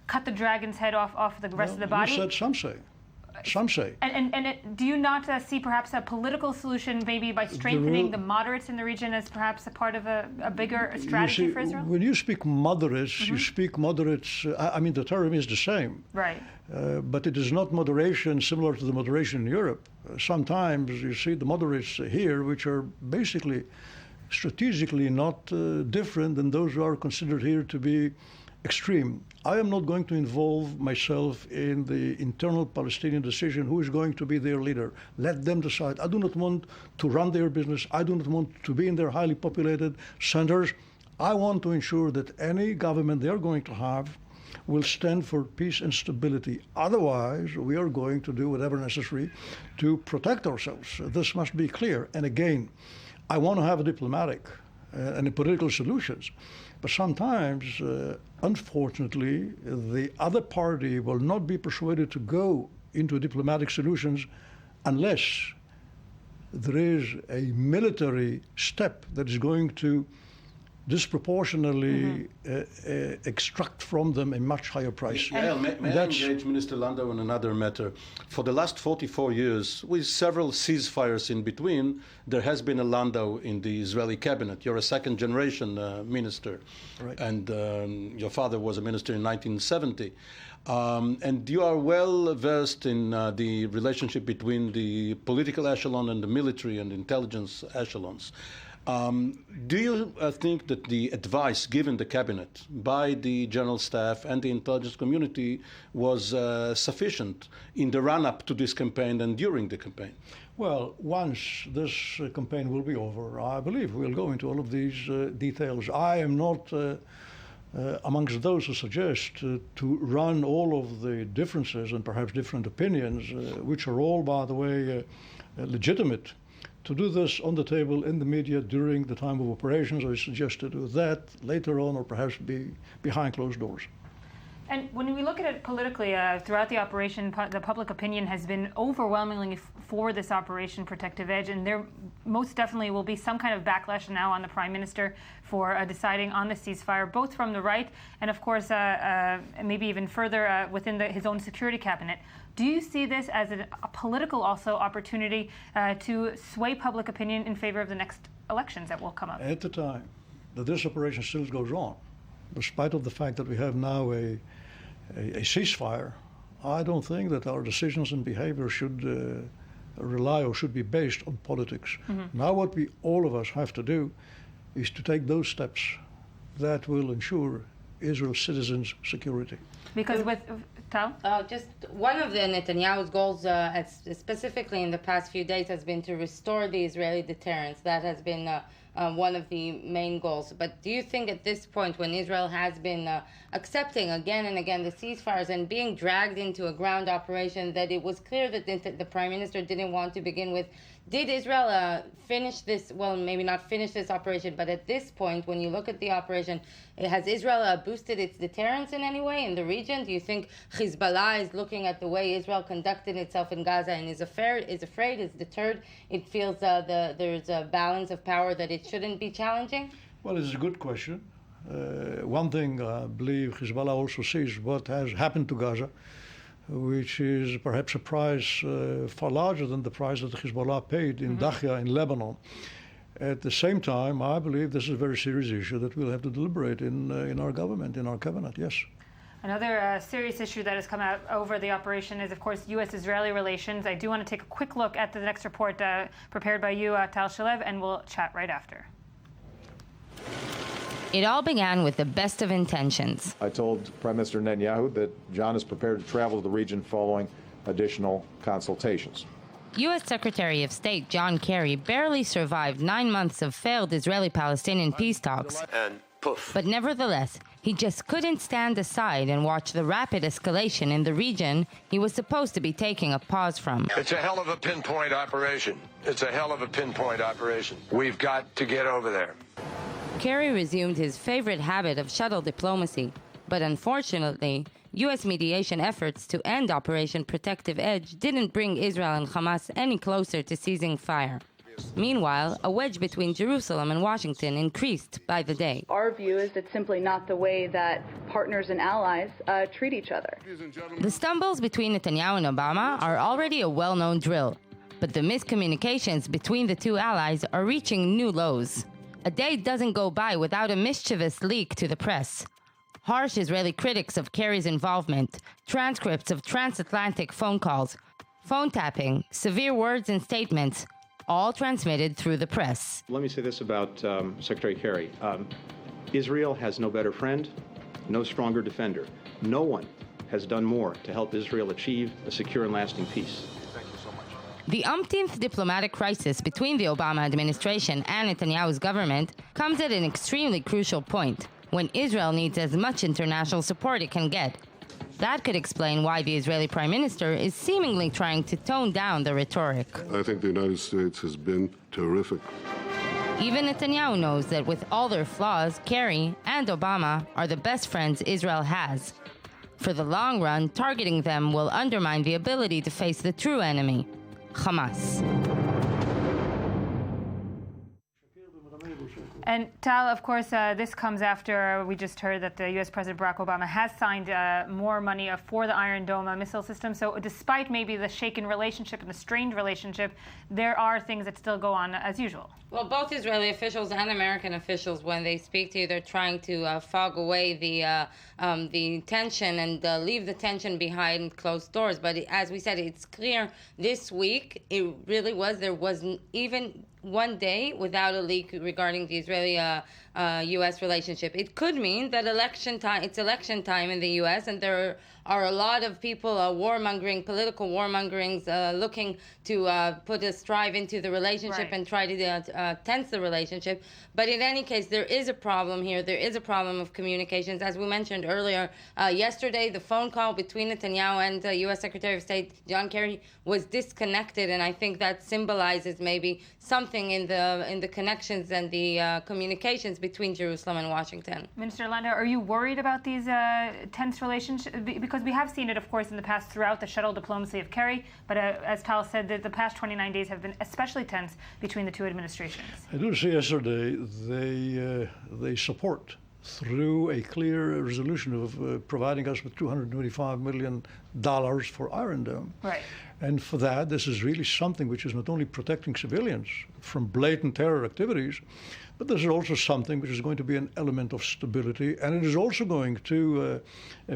cut the dragon's head off the rest of the body. You said some say. Some say. And do you not see perhaps a political solution, maybe by strengthening the moderates in the region as perhaps a part of a bigger strategy for Israel? When you speak moderates, you speak moderates, I mean, the term is the same. Right. But it is not moderation similar to the moderation in Europe. Sometimes you see the moderates here, which are basically strategically not different than those who are considered here to be extreme. I am not going to involve myself in the internal Palestinian decision who is going to be their leader. Let them decide. I do not want to run their business. I do not want to be in their highly populated centers. I want to ensure that any government they are going to have will stand for peace and stability. Otherwise, we are going to do whatever necessary to protect ourselves. This must be clear. And again, I want to have a diplomatic and political solutions. But sometimes, unfortunately, the other party will not be persuaded to go into diplomatic solutions unless there is a military step that is going to disproportionately extract from them a much higher price. May I engage Minister Landau on another matter? For the last 44 years, with several ceasefires in between, there has been a Landau in the Israeli cabinet. You're a second-generation minister, right. And your father was a minister in 1970. And you are well versed in the relationship between the political echelon and the military and intelligence echelons. Do you think that the advice given the cabinet by the general staff and the intelligence community was sufficient in the run-up to this campaign and during the campaign? Well, once this campaign will be over, I believe we'll go into all of these details. I am not amongst those who suggest to run all of the differences and perhaps different opinions, which are all, by the way, legitimate. To do this on the table in the media during the time of operations, I suggest to do that later on or perhaps be behind closed doors. And when we look at it politically, throughout the operation, the public opinion has been overwhelmingly for this Operation Protective Edge, and there most definitely will be some kind of backlash now on the Prime Minister for deciding on the ceasefire, both from the right and, of course, maybe even further within his own security cabinet. Do you see this as a political also opportunity to sway public opinion in favor of the next elections that will come up? At the time that this operation still goes on, despite of the fact that we have now a ceasefire, I don't think that our decisions and behavior should rely or should be based on politics. Now what we, all of us, have to do is to take those steps that will ensure Israel's citizens' security. Because with Tal? Just one of the Netanyahu's goals, specifically in the past few days, has been to restore the Israeli deterrence. That has been one of the main goals. But do you think at this point, when Israel has been accepting again and again the ceasefires and being dragged into a ground operation, that it was clear that the Prime Minister didn't want to begin with? Did Israel finish this, well, maybe not finish this operation, but at this point, when you look at the operation, has Israel boosted its deterrence in any way in the region? Do you think Hezbollah is looking at the way Israel conducted itself in Gaza and is afraid, is deterred? It feels there's a balance of power that it shouldn't be challenging? Well, it's a good question. One thing I believe Hezbollah also sees what has happened to Gaza, which is perhaps a price far larger than the price that Hezbollah paid in Dakhia in Lebanon. At the same time, I believe this is a very serious issue that we'll have to deliberate in our government, in our cabinet, yes. Another serious issue that has come out over the operation is, of course, U.S.-Israeli relations. I do want to take a quick look at the next report prepared by you, Tal Shalev, and we'll chat right after. It all began with the best of intentions. I told Prime Minister Netanyahu that John is prepared to travel to the region following additional consultations. U.S. Secretary of State John Kerry barely survived 9 months of failed Israeli-Palestinian peace talks. And poof. But nevertheless, he just couldn't stand aside and watch the rapid escalation in the region he was supposed to be taking a pause from. It's a hell of a pinpoint operation. It's a hell of a pinpoint operation. We've got to get over there. Kerry resumed his favorite habit of shuttle diplomacy, but unfortunately, U.S. mediation efforts to end Operation Protective Edge didn't bring Israel and Hamas any closer to ceasing fire. Meanwhile, a wedge between Jerusalem and Washington increased by the day. Our view is it's simply not the way that partners and allies treat each other. The stumbles between Netanyahu and Obama are already a well-known drill, but the miscommunications between the two allies are reaching new lows. A day doesn't go by without a mischievous leak to the press. Harsh Israeli critics of Kerry's involvement, transcripts of transatlantic phone calls, phone tapping, severe words and statements, all transmitted through the press. Let me say this about Secretary Kerry. Israel has no better friend, no stronger defender. No one has done more to help Israel achieve a secure and lasting peace. The umpteenth diplomatic crisis between the Obama administration and Netanyahu's government comes at an extremely crucial point, when Israel needs as much international support it can get. That could explain why the Israeli Prime Minister is seemingly trying to tone down the rhetoric. I think the United States has been terrific. Even Netanyahu knows that with all their flaws, Kerry and Obama are the best friends Israel has. For the long run, targeting them will undermine the ability to face the true enemy, Hamas. And Tal, of course, this comes after we just heard that the U.S. President Barack Obama has signed more money for the Iron Dome missile system. So despite maybe the shaken relationship and the strained relationship, there are things that still go on as usual. Well, both Israeli officials and American officials, when they speak to you, they're trying to fog away the tension and leave the tension behind closed doors. But as we said, it's clear this week, it really was, there wasn't even one day without a leak regarding the Israeli-U.S. relationship. It could mean that it's election time in the U.S. and there are a lot of people warmongering, political warmongerings, looking to put a strive into the relationship and try to tense the relationship. But in any case, there is a problem here. There is a problem of communications. As we mentioned earlier, yesterday, the phone call between Netanyahu and U.S. Secretary of State John Kerry was disconnected, and I think that symbolizes maybe something in the connections and the communications between Jerusalem and Washington. Minister Landau, are you worried about these tense relationships? Because we have seen it, of course, in the past throughout the shuttle diplomacy of Kerry, but as Tal said, the past 29 days have been especially tense between the two administrations. I do see yesterday they support through a clear resolution of providing us with $225 million for Iron Dome. Right. And for that, this is really something which is not only protecting civilians from blatant terror activities, but this is also something which is going to be an element of stability, and it is also going to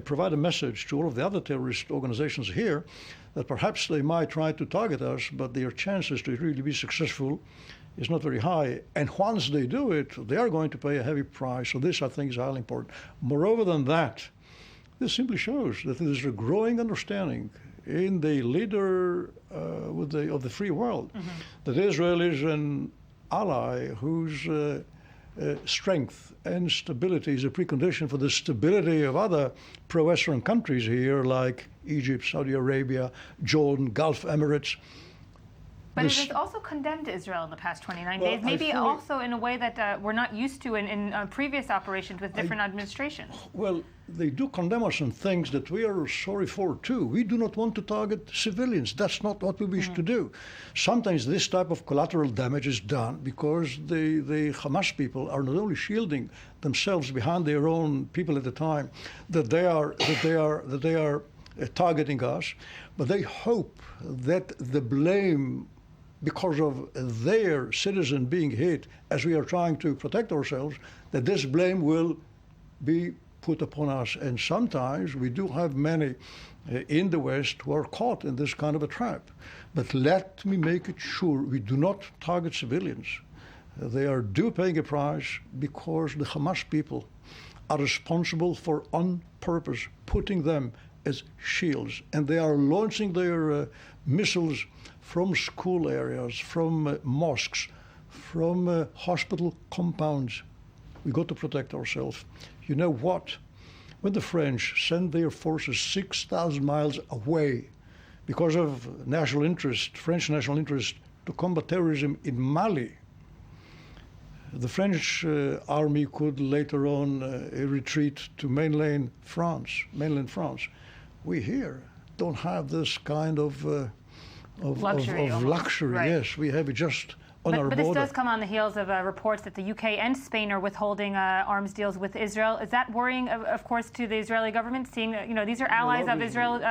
provide a message to all of the other terrorist organizations here that perhaps they might try to target us, but their chances to really be successful is not very high. And once they do it, they are going to pay a heavy price. So this, I think, is highly important. Moreover than that, this simply shows that there is a growing understanding in the leader of the free world that Israel is an ally whose strength and stability is a precondition for the stability of other pro-Western countries here, like Egypt, Saudi Arabia, Jordan, Gulf Emirates. But it has also condemned Israel in the past 29 days, maybe also in a way that we're not used to in previous operations with different administrations. Well, they do condemn us on things that we are sorry for too. We do not want to target civilians. That's not what we wish to do. Sometimes this type of collateral damage is done because the Hamas people are not only shielding themselves behind their own people at the time that they are targeting us, but they hope that the blame because of their citizen being hit as we are trying to protect ourselves, that this blame will be put upon us. And sometimes we do have many in the West who are caught in this kind of a trap. But let me make it sure, we do not target civilians. They are due paying a price because the Hamas people are responsible for, on purpose, putting them as shields. And they are launching their missiles from school areas, from mosques, from hospital compounds. We got to protect ourselves. You know what? When the French send their forces 6,000 miles away because of national interest, French national interest, to combat terrorism in Mali, the French army could later on retreat to mainland France. We here don't have this kind of luxury. Right. Yes, we have it just on our border. But this does come on the heels of reports that the UK and Spain are withholding arms deals with Israel. Is that worrying, of course, to the Israeli government, seeing that these are allies of Israel,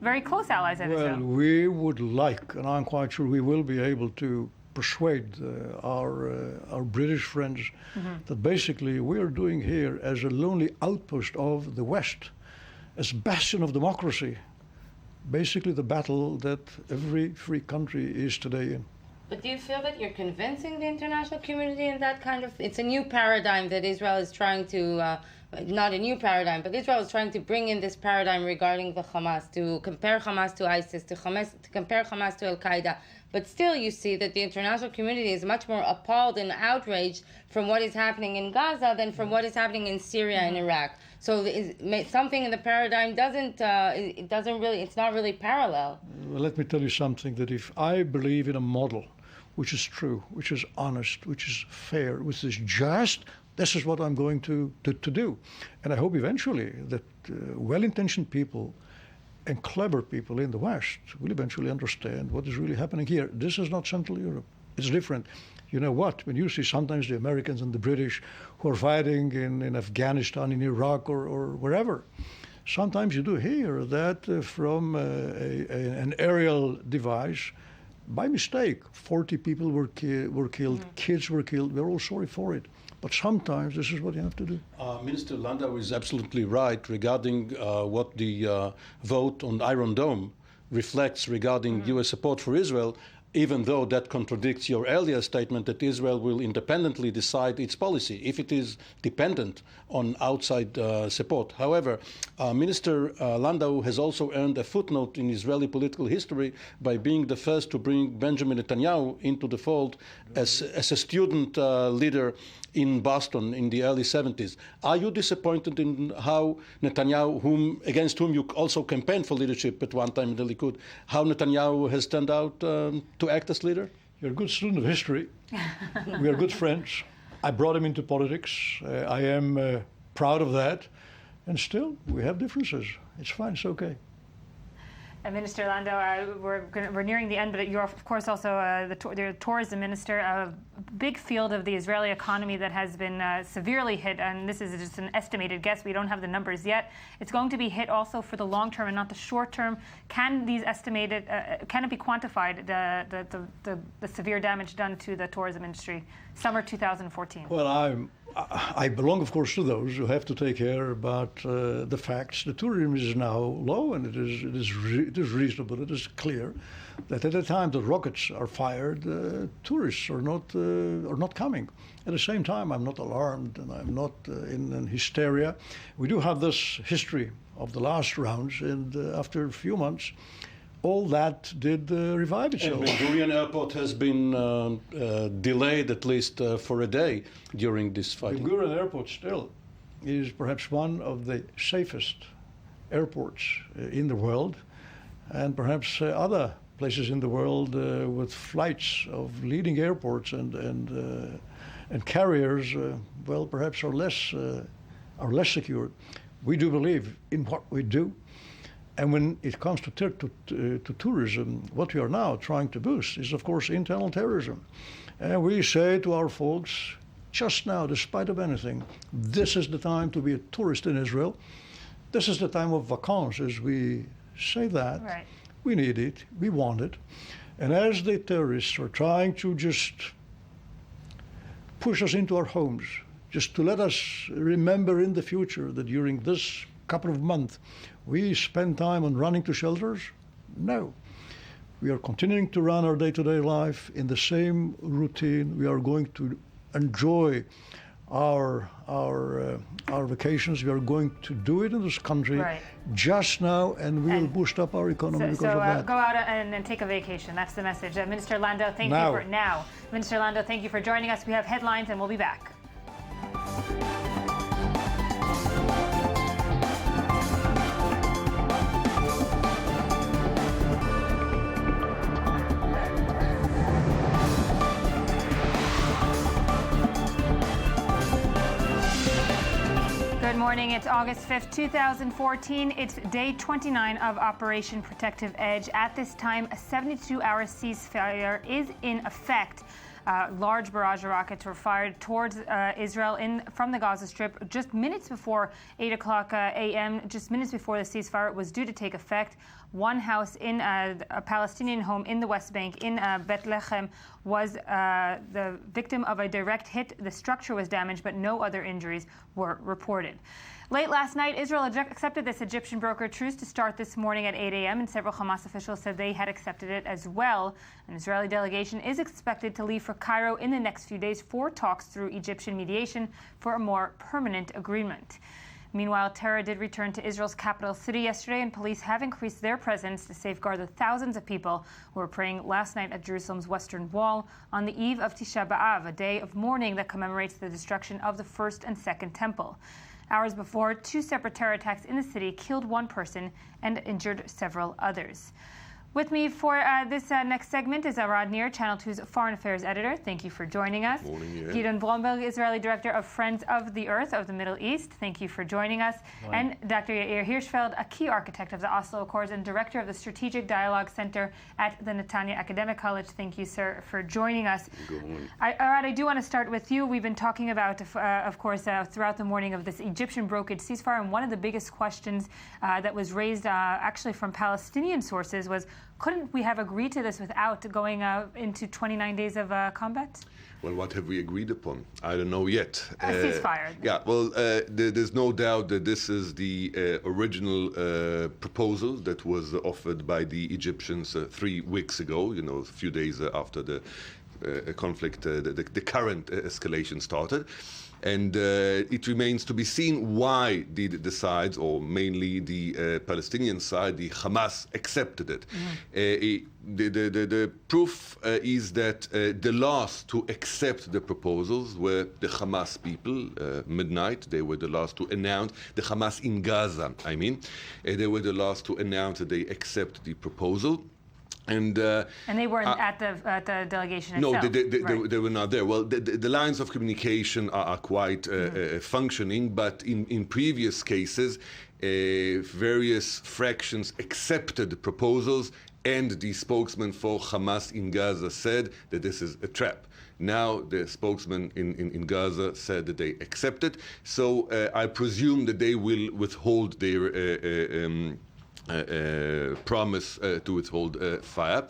very close allies of Israel? Well, we would like, and I'm quite sure we will be able to persuade our British friends that basically we are doing here as a lonely outpost of the West, as bastion of democracy, basically the battle that every free country is today in. But do you feel that you're convincing the international community in that kind of... It's a new paradigm that Israel is trying to... not a new paradigm, but Israel is trying to bring in this paradigm regarding the Hamas, to compare Hamas to ISIS, to compare Hamas to Al-Qaeda. But still you see that the international community is much more appalled and outraged from what is happening in Gaza than from what is happening in Syria and Iraq. So something in the paradigm it's not really parallel. Well, let me tell you something, that if I believe in a model which is true, which is honest, which is fair, which is just, this is what I'm going to do. And I hope eventually that well-intentioned people and clever people in the West will eventually understand what is really happening here. This is not Central Europe. It's different. You know what? When you see sometimes the Americans and the British who are fighting in Afghanistan, in Iraq, or wherever, sometimes you do hear that from an aerial device, by mistake, 40 people were killed, kids were killed. We're all sorry for it. But sometimes this is what you have to do. Minister Landau is absolutely right regarding what the vote on Iron Dome reflects regarding U.S. support for Israel, even though that contradicts your earlier statement that Israel will independently decide its policy if it is dependent on outside support. However, Minister Landau has also earned a footnote in Israeli political history by being the first to bring Benjamin Netanyahu into the fold as a student leader in Boston in the early 70s. Are you disappointed in how Netanyahu, against whom you also campaigned for leadership at one time in the Likud, how Netanyahu has turned out to act as leader? You're a good student of history. We are good friends. I brought him into politics. I am proud of that. And still, we have differences. It's fine, it's okay. Minister Lando, we're nearing the end, but you're of course also the tourism minister. A big field of the Israeli economy that has been severely hit, and this is just an estimated guess. We don't have the numbers yet. It's going to be hit also for the long term and not the short term. Can these estimated? Can it be quantified? The severe damage done to the tourism industry, summer 2014. Well, I belong, of course, to those who have to take care about the facts. The tourism is now low, and it is reasonable. It is clear that at the time the rockets are fired, tourists are not coming. At the same time, I'm not alarmed, and I'm not in hysteria. We do have this history of the last rounds, and after a few months, all that did revive itself. And Ben Gurion Airport has been delayed at least for a day during this fighting. Ben Gurion Airport still is perhaps one of the safest airports in the world, and perhaps other places in the world with flights of leading airports and carriers, well, perhaps are less secure. We do believe in what we do. And when it comes to tourism, what we are now trying to boost is, of course, internal terrorism. And we say to our folks, just now, despite of anything, this is the time to be a tourist in Israel. This is the time of vacances. We say that. Right. We need it. We want it. And as the terrorists are trying to just push us into our homes, just to let us remember in the future that during this couple of months, we spend time on running to shelters? No. We are continuing to run our day-to-day life in the same routine. We are going to enjoy our vacations. We are going to do it in this country just now, and we will boost up our economy because of that. Go out and take a vacation. That's the message. Minister Lando, thank you for now. Minister Lando, thank you for joining us. We have headlines, and we'll be back. Good morning. It's August 5th, 2014. It's day 29 of Operation Protective Edge. At this time, a 72-hour ceasefire is in effect. Large barrage of rockets were fired towards Israel from the Gaza Strip just minutes before 8 o'clock a.m., just minutes before the ceasefire was due to take effect. One house in a Palestinian home in the West Bank in Bethlehem was the victim of a direct hit. The structure was damaged, but no other injuries were reported. Late last night, Israel accepted this Egyptian brokered truce to start this morning at 8 a.m., and several Hamas officials said they had accepted it as well. An Israeli delegation is expected to leave for Cairo in the next few days for talks through Egyptian mediation for a more permanent agreement. Meanwhile, terror did return to Israel's capital city yesterday, and police have increased their presence to safeguard the thousands of people who were praying last night at Jerusalem's Western Wall on the eve of Tisha B'Av, a day of mourning that commemorates the destruction of the First and Second Temple. Hours before, two separate terror attacks in the city killed one person and injured several others. With me for this next segment is Arad Nir, Channel 2's Foreign Affairs editor. Thank you for joining us. Morning, Gideon Bromberg, Israeli director of Friends of the Earth of the Middle East. Thank you for joining us. And Dr. Yair Hirschfeld, a key architect of the Oslo Accords and director of the Strategic Dialogue Center at the Netanya Academic College. Thank you, sir, for joining us. Arad, I do want to start with you. We've been talking about, of course, throughout the morning of this Egyptian brokered ceasefire, and one of the biggest questions that was raised actually from Palestinian sources was, couldn't we have agreed to this without going into 29 days of combat? Well, what have we agreed upon? I don't know yet. A ceasefire. Yeah, well, there's no doubt that this is the original proposal that was offered by the Egyptians 3 weeks ago, a few days after the conflict, the current escalation started. And it remains to be seen why the sides, or mainly the Palestinian side, the Hamas, accepted it. The proof is that the last to accept the proposals were the Hamas people, midnight. They were the last to announce, the Hamas in Gaza, they were the last to announce that they accept the proposal. And they weren't at the delegation no, itself? they were not there. Well, the lines of communication are quite functioning, but in previous cases, various fractions accepted proposals, and the spokesman for Hamas in Gaza said that this is a trap. Now the spokesman in Gaza said that they accept it, so I presume that they will withhold their promise to withhold fire.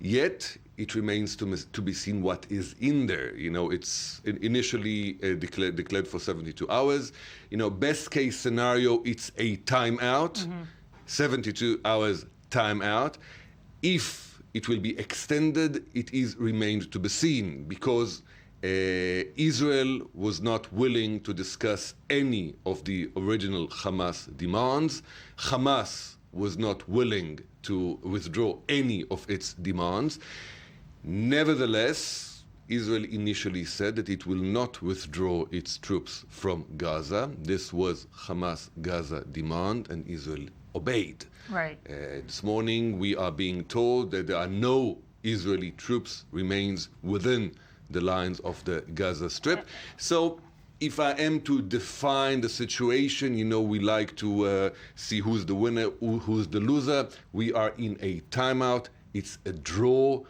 Yet it remains to be seen what is in there. You know, it's initially declared for 72 hours. You know, best case scenario, it's a timeout, 72 hours timeout. If it will be extended, it is remained to be seen, because Israel was not willing to discuss any of the original Hamas demands. Hamas was not willing to withdraw any of its demands. Nevertheless, Israel initially said that it will not withdraw its troops from Gaza. This was Hamas Gaza demand, and Israel obeyed. Right. This morning we are being told that there are no Israeli troops remains within the lines of the Gaza Strip. So if I am to define the situation, you know, we like to see who's the winner, who's the loser. We are in a timeout. It's a draw.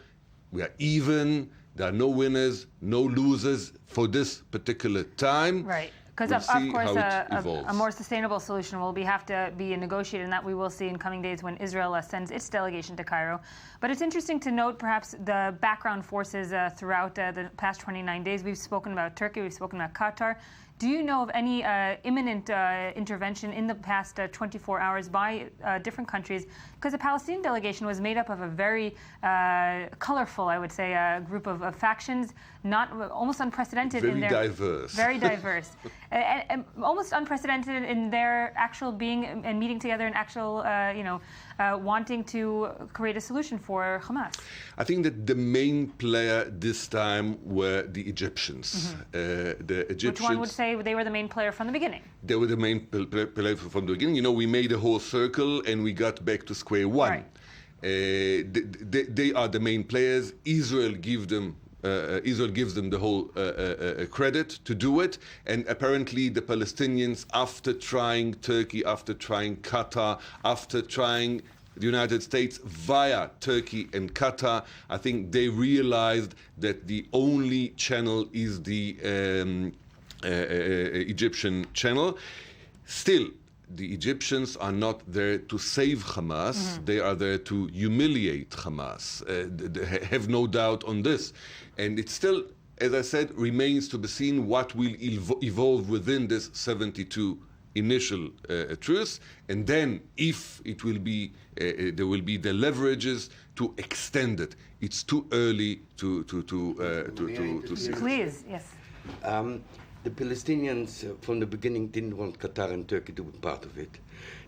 We are even. There are no winners, no losers for this particular time. Right. Because We'll of course, evolves. a more sustainable solution will have to be negotiated, and that we will see in coming days when Israel sends its delegation to Cairo. But it's interesting to note, perhaps, the background forces throughout the past 29 days. We've spoken about Turkey, we've spoken about Qatar. Do you know of any imminent intervention in the past 24 hours by different countries? Because the Palestinian delegation was made up of a very colorful, I would say, group of factions, almost unprecedented in their... diverse. Very diverse. And almost unprecedented in their actual being and meeting together and actual, wanting to create a solution for Hamas. I think that the main player this time were the Egyptians. The Egyptians. Which one would say they were the main player from the beginning? They were the main player from the beginning. You know, we made a whole circle and we got back to square one. Right. They are the main players. Israel gives them the whole credit to do it, and apparently the Palestinians, after trying Turkey, after trying Qatar, after trying the United States via Turkey and Qatar, I think they realized that the only channel is the Egyptian channel. Still, the Egyptians are not there to save Hamas. They are there to humiliate Hamas. Have no doubt on this. And it still, as I said, remains to be seen what will evolve within this 72 initial truce. And then if it will be, there will be the leverages to extend it. It's too early to see. Please, yes. The Palestinians from the beginning didn't want Qatar and Turkey to be part of it.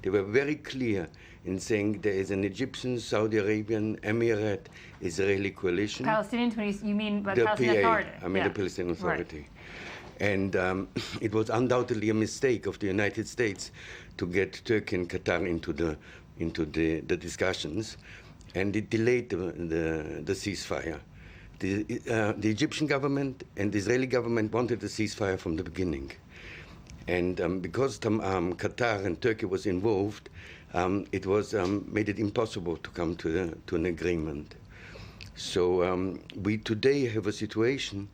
They were very clear in saying there is an Egyptian, Saudi Arabian, Emirate, Israeli coalition. Palestinians, when you mean the Palestinian PA, Authority? I mean the Palestinian Authority. Right. And it was undoubtedly a mistake of the United States to get Turkey and Qatar into the discussions, and it delayed the ceasefire. The Egyptian government and the Israeli government wanted a ceasefire from the beginning. And because Qatar and Turkey was involved, it was made it impossible to come to an agreement. So we today have a situation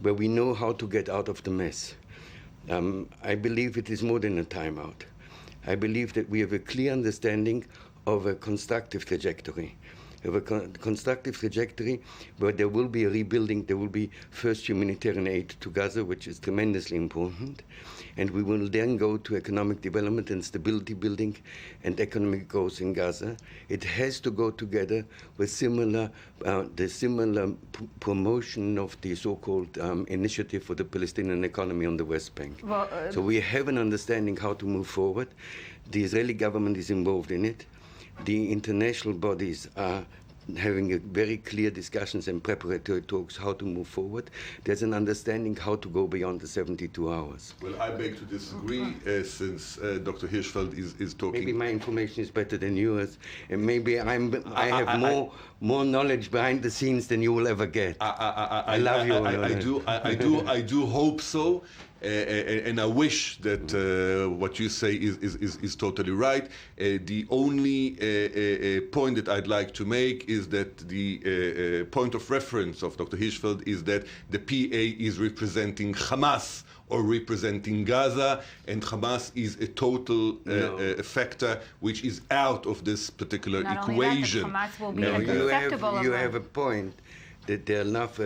where we know how to get out of the mess. I believe it is more than a timeout. I believe that we have a clear understanding of a constructive trajectory. Of a constructive trajectory where there will be a rebuilding, there will be first humanitarian aid to Gaza, which is tremendously important, and we will then go to economic development and stability building and economic growth in Gaza. It has to go together with similar promotion of the so-called initiative for the Palestinian economy on the West Bank. Well, so we have an understanding how to move forward. The Israeli government is involved in it. The international bodies are having a very clear discussions and preparatory talks how to move forward. There's an understanding how to go beyond the 72 hours. Well, I beg to disagree, since Dr. Hirschfeld is talking. Maybe my information is better than yours, and maybe I have more knowledge behind the scenes than you will ever get. I love you. I do hope so. And I wish that what you say is totally right. The only point that I'd like to make is that the point of reference of Dr. Hirschfeld is that the PA is representing Hamas or representing Gaza, and Hamas is a total factor which is out of this particular Not equation. Only that, Hamas will be acceptable. You have a point. That there are enough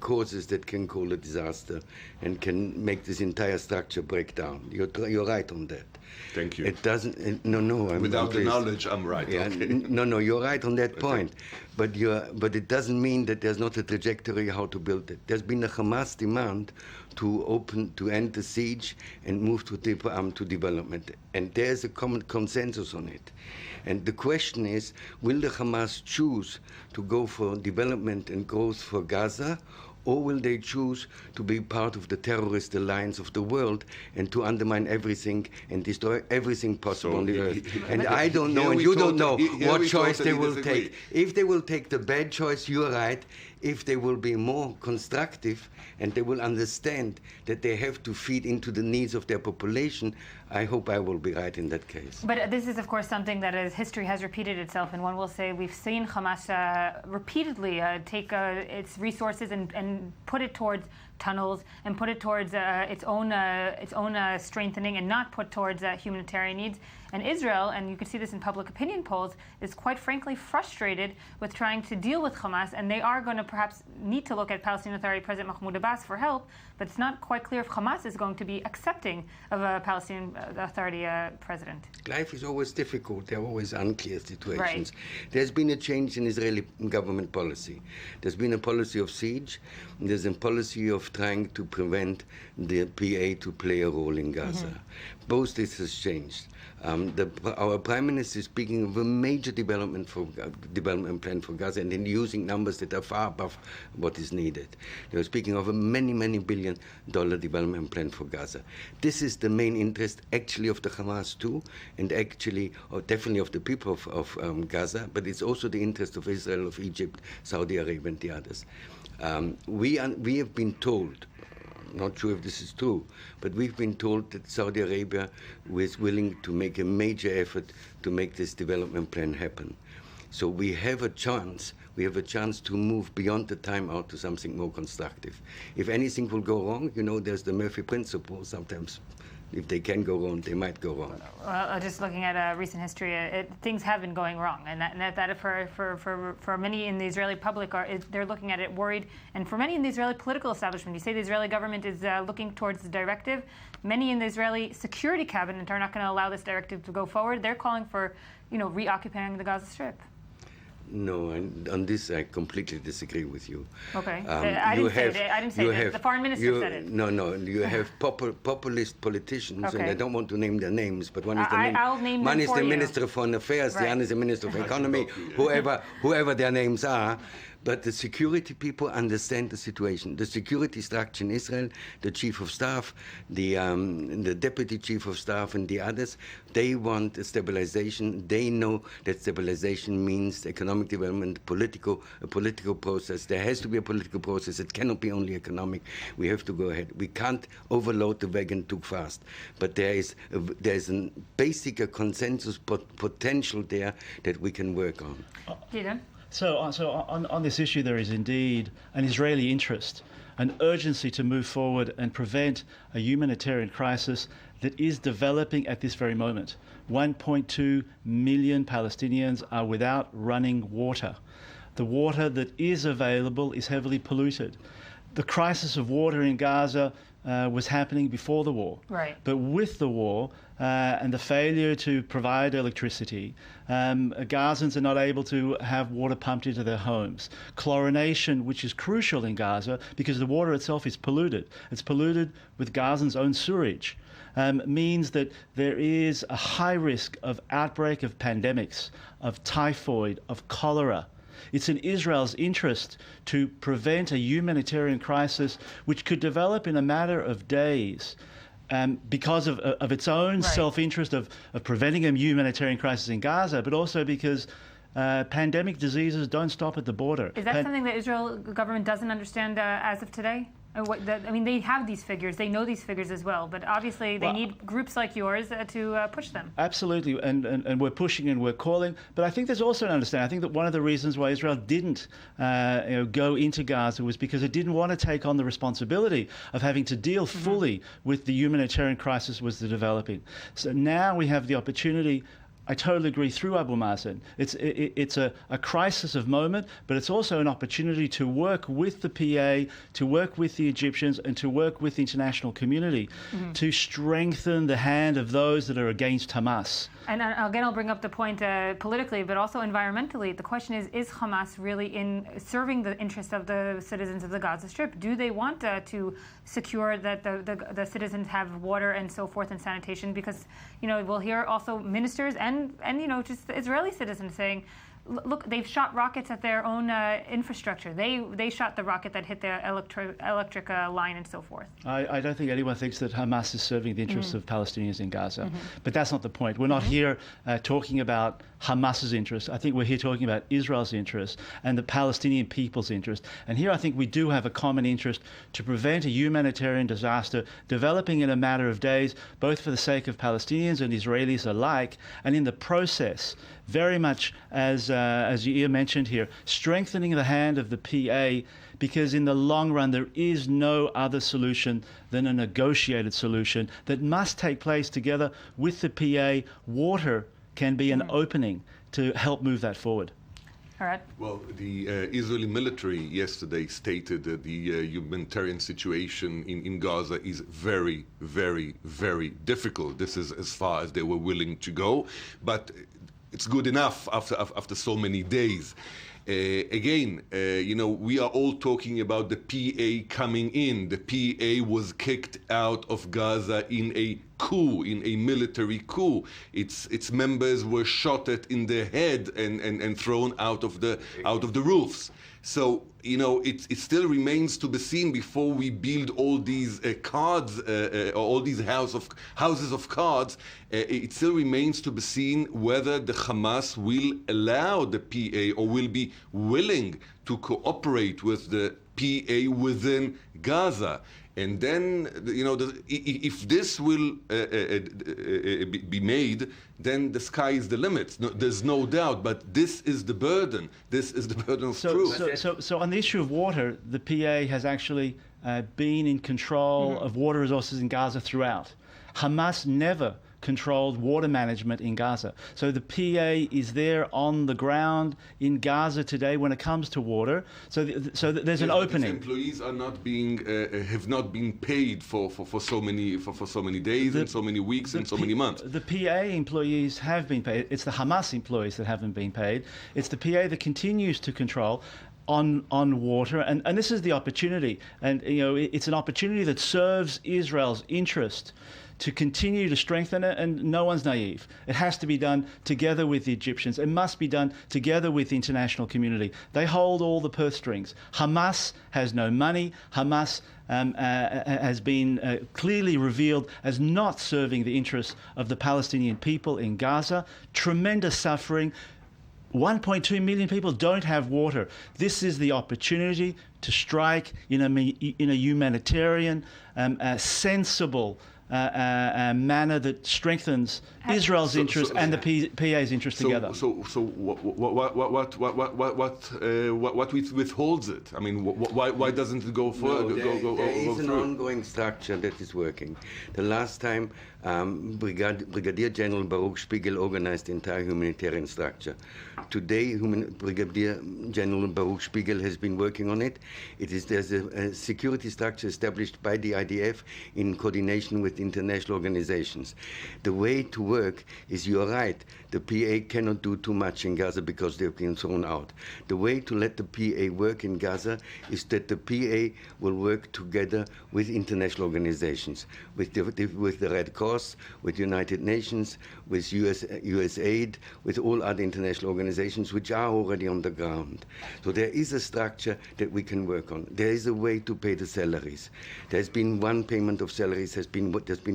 causes that can cause a disaster and can make this entire structure break down. You're right on that. Thank you. It doesn't. Without the knowledge, I'm right. Yeah, okay. No, you're right on that point. But it doesn't mean that there's not a trajectory how to build it. There's been a Hamas demand to end the siege and move to development, and there's a common consensus on it. And the question is, will the Hamas choose to go for development and growth for Gaza, or will they choose to be part of the terrorist alliance of the world and to undermine everything and destroy everything possible on the earth? And I don't know, and you don't know what choice they will take. If they will take the bad choice, you're right. If they will be more constructive and they will understand that they have to feed into the needs of their population, I hope I will be right in that case. But this is, of course, something that as history has repeated itself, and one will say we've seen Hamas repeatedly take its resources and put it towards tunnels and put it towards its own strengthening, and not put towards humanitarian needs. And Israel, and you can see this in public opinion polls, is quite frankly frustrated with trying to deal with Hamas, and they are going to perhaps need to look at Palestinian Authority President Mahmoud Abbas for help, but it's not quite clear if Hamas is going to be accepting of a Palestinian Authority president. Life is always difficult. There are always unclear situations. Right. There's been a change in Israeli government policy. There's been a policy of siege. There's a policy of trying to prevent the PA to play a role in Gaza. Mm-hmm. Both this has changed. Our Prime Minister is speaking of a major development plan for Gaza, and then using numbers that are far above what is needed. They're speaking of a many billion-dollar development plan for Gaza. This is the main interest actually of the Hamas too, and actually definitely of the people of Gaza, but it's also the interest of Israel, of Egypt, Saudi Arabia, and the others. We have been told, not sure if this is true, but we've been told that Saudi Arabia was willing to make a major effort to make this development plan happen. So we have a chance to move beyond the timeout to something more constructive. If anything will go wrong, there's the Murphy principle. Sometimes if they can go wrong, they might go wrong. Well, just looking at recent history, things have been going wrong, and that for many in the Israeli public, they're looking at it worried, and for many in the Israeli political establishment, you say the Israeli government is looking towards the directive. Many in the Israeli security cabinet are not going to allow this directive to go forward. They're calling for, reoccupying the Gaza Strip. No, and on this I completely disagree with you. Okay, I didn't say that. The foreign minister said it. No, you have populist politicians, okay. And I don't want to name their names, but one is the Minister of Foreign Affairs, right. The other is the Minister of Economy, whoever their names are. But the security people understand the situation. The security structure in Israel, the chief of staff, the deputy chief of staff, and the others, they want a stabilization. They know that stabilization means economic development, a political process. There has to be a political process. It cannot be only economic. We have to go ahead. We can't overload the wagon too fast. But there's a basic consensus potential there that we can work on. Dieter? So on this issue, there is indeed an Israeli interest, an urgency to move forward and prevent a humanitarian crisis that is developing at this very moment. 1.2 million Palestinians are without running water. The water that is available is heavily polluted. The crisis of water in Gaza was happening before the war. Right. But with the war and the failure to provide electricity, Gazans are not able to have water pumped into their homes. Chlorination, which is crucial in Gaza because the water itself is polluted. It's polluted with Gazans' own sewage. Means that there is a high risk of outbreak of pandemics, of typhoid, of cholera. It's in Israel's interest to prevent a humanitarian crisis which could develop in a matter of days. Because of its own self-interest of preventing a humanitarian crisis in Gaza, but also because pandemic diseases don't stop at the border. Is that something that Israel government doesn't understand as of today? I mean, they have these figures. They know these figures as well. But obviously, they need groups like yours to push them. Absolutely. And we're pushing and we're calling. But I think there's also an understanding. I think that one of the reasons why Israel didn't go into Gaza was because it didn't want to take on the responsibility of having to deal fully with the humanitarian crisis was developing. So now we have the opportunity. I totally agree, through Abu Mazen. It's a crisis of moment, but it's also an opportunity to work with the PA, to work with the Egyptians, and to work with the international community to strengthen the hand of those that are against Hamas. And again, I'll bring up the point politically, but also environmentally. The question is Hamas really in serving the interests of the citizens of the Gaza Strip? Do they want to secure that the citizens have water and so forth and sanitation? Because, we'll hear also ministers and just the Israeli citizens saying, look, they've shot rockets at their own infrastructure. They shot the rocket that hit the electric line and so forth. I don't think anyone thinks that Hamas is serving the interests of Palestinians in Gaza. But that's not the point. We're not here talking about Hamas's interests. I think we're here talking about Israel's interests and the Palestinian people's interest. And here I think we do have a common interest to prevent a humanitarian disaster developing in a matter of days, both for the sake of Palestinians and Israelis alike, and in the process, very much as Yair mentioned here, strengthening the hand of the PA, because in the long run there is no other solution than a negotiated solution that must take place together with the PA. Water can be an opening to help move that forward. All right. Well, the Israeli military yesterday stated that the humanitarian situation in Gaza is very, very, very difficult. This is as far as they were willing to go, but it's good enough after so many days. Again, we are all talking about the PA coming in. The PA was kicked out of Gaza in a coup, in a military coup. Its members were shot at in the head and thrown out of the roofs. So, it still remains to be seen before we build all these cards, all these houses of cards. It still remains to be seen whether the Hamas will allow the PA or will be willing to cooperate with the PA within Gaza. And then, if this will be made, then the sky is the limit. No, there's no doubt. But this is the burden. This is the burden of truth. So on the issue of water, the PA has actually been in control of water resources in Gaza throughout. Hamas never controlled water management in Gaza. So the PA is there on the ground in Gaza today when it comes to water. So there's an opening. Employees are not being have not been paid for so many days and so many weeks and so many months. The PA employees have been paid. It's the Hamas employees that haven't been paid. It's the PA that continues to control on water, and this is the opportunity, and it's an opportunity that serves Israel's interest to continue to strengthen it, and no one's naive. It has to be done together with the Egyptians. It must be done together with the international community. They hold all the purse strings. Hamas has no money. Hamas has been clearly revealed as not serving the interests of the Palestinian people in Gaza. Tremendous suffering. 1.2 million people don't have water. This is the opportunity to strike in a humanitarian, sensible manner that strengthens Israel's interest and the PA's interest together. So what withholds it? I mean, why doesn't it go further? There is an ongoing structure that is working. The last time, Brigadier General Baruch Spiegel organized the entire humanitarian structure. Today, Brigadier General Baruch Spiegel has been working on it. There's a security structure established by the IDF in coordination with international organizations. The way to work is, you're right, the PA cannot do too much in Gaza because they've been thrown out. The way to let the PA work in Gaza is that the PA will work together with international organizations, with the Red Cross, with United Nations, with USAID, with all other international organizations which are already on the ground. So there is a structure that we can work on. There is a way to pay the salaries. There's been one payment of salaries, there's been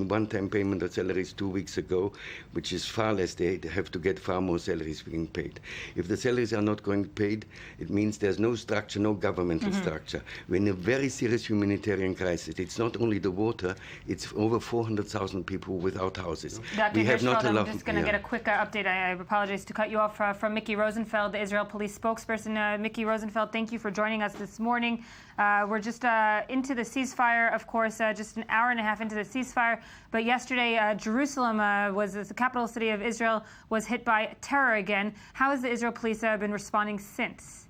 one-time payment of salaries 2 weeks ago, which is far less. They have to get far more salaries being paid. If the salaries are not going paid, it means there's no structure, no governmental structure. We're in a very serious humanitarian crisis. It's not only the water, it's over 400,000 people without houses. Dr. We have not Hirschfeld, enough. I'm just going to get a quick update. I apologize to cut you off from Mickey Rosenfeld, the Israel police spokesperson. Mickey Rosenfeld, thank you for joining us this morning. We're just into the ceasefire, of course, just an hour and a half into the ceasefire. But yesterday, Jerusalem, was the capital city of Israel, was hit by terror again. How has the Israel police been responding since?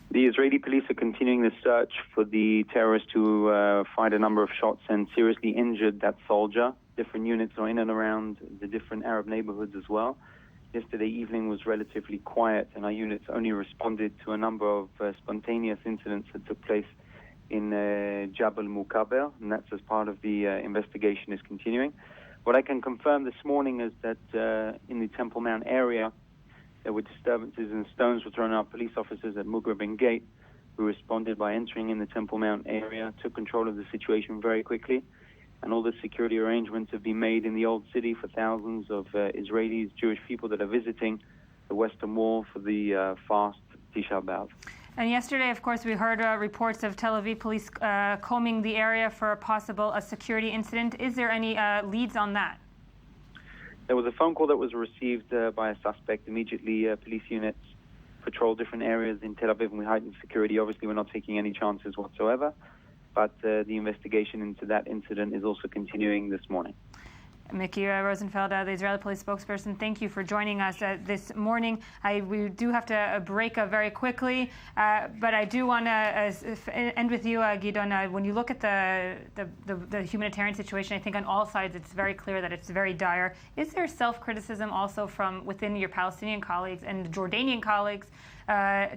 The Israeli police are continuing the search for the terrorist who fired a number of shots and seriously injured that soldier. Different units are in and around the different Arab neighborhoods as well. Yesterday evening was relatively quiet, and our units only responded to a number of spontaneous incidents that took place in Jabal Mukaber, and that's as part of the investigation is continuing. What I can confirm this morning is that in the Temple Mount area, there were disturbances and stones were thrown out. Police officers at Mugrabin Gate, who responded by entering in the Temple Mount area, took control of the situation very quickly, and all the security arrangements have been made in the Old City for thousands of Israelis, Jewish people that are visiting the Western Wall for the fast Tisha B'Av. And yesterday, of course, we heard reports of Tel Aviv police combing the area for a security incident. Is there any leads on that? There was a phone call that was received by a suspect. Immediately, police units patrol different areas in Tel Aviv, and we heightened security. Obviously, we're not taking any chances whatsoever, but the investigation into that incident is also continuing this morning. Mickey Rosenfeld, the Israeli police spokesperson, thank you for joining us this morning. We do have to break very quickly, but I do want to end with you, Gidon. When you look at the humanitarian situation, I think on all sides it's very clear that it's very dire. Is there self-criticism also from within your Palestinian colleagues and Jordanian colleagues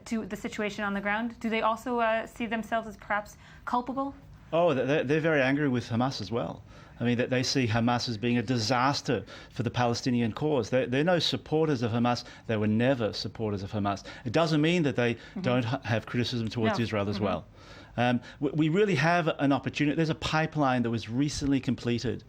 to the situation on the ground? Do they also see themselves as perhaps culpable? Oh, they're very angry with Hamas as well. I mean, they see Hamas as being a disaster for the Palestinian cause. They're no supporters of Hamas. They were never supporters of Hamas. It doesn't mean that they don't have criticism towards Israel as well. We really have an opportunity. There's a pipeline that was recently completed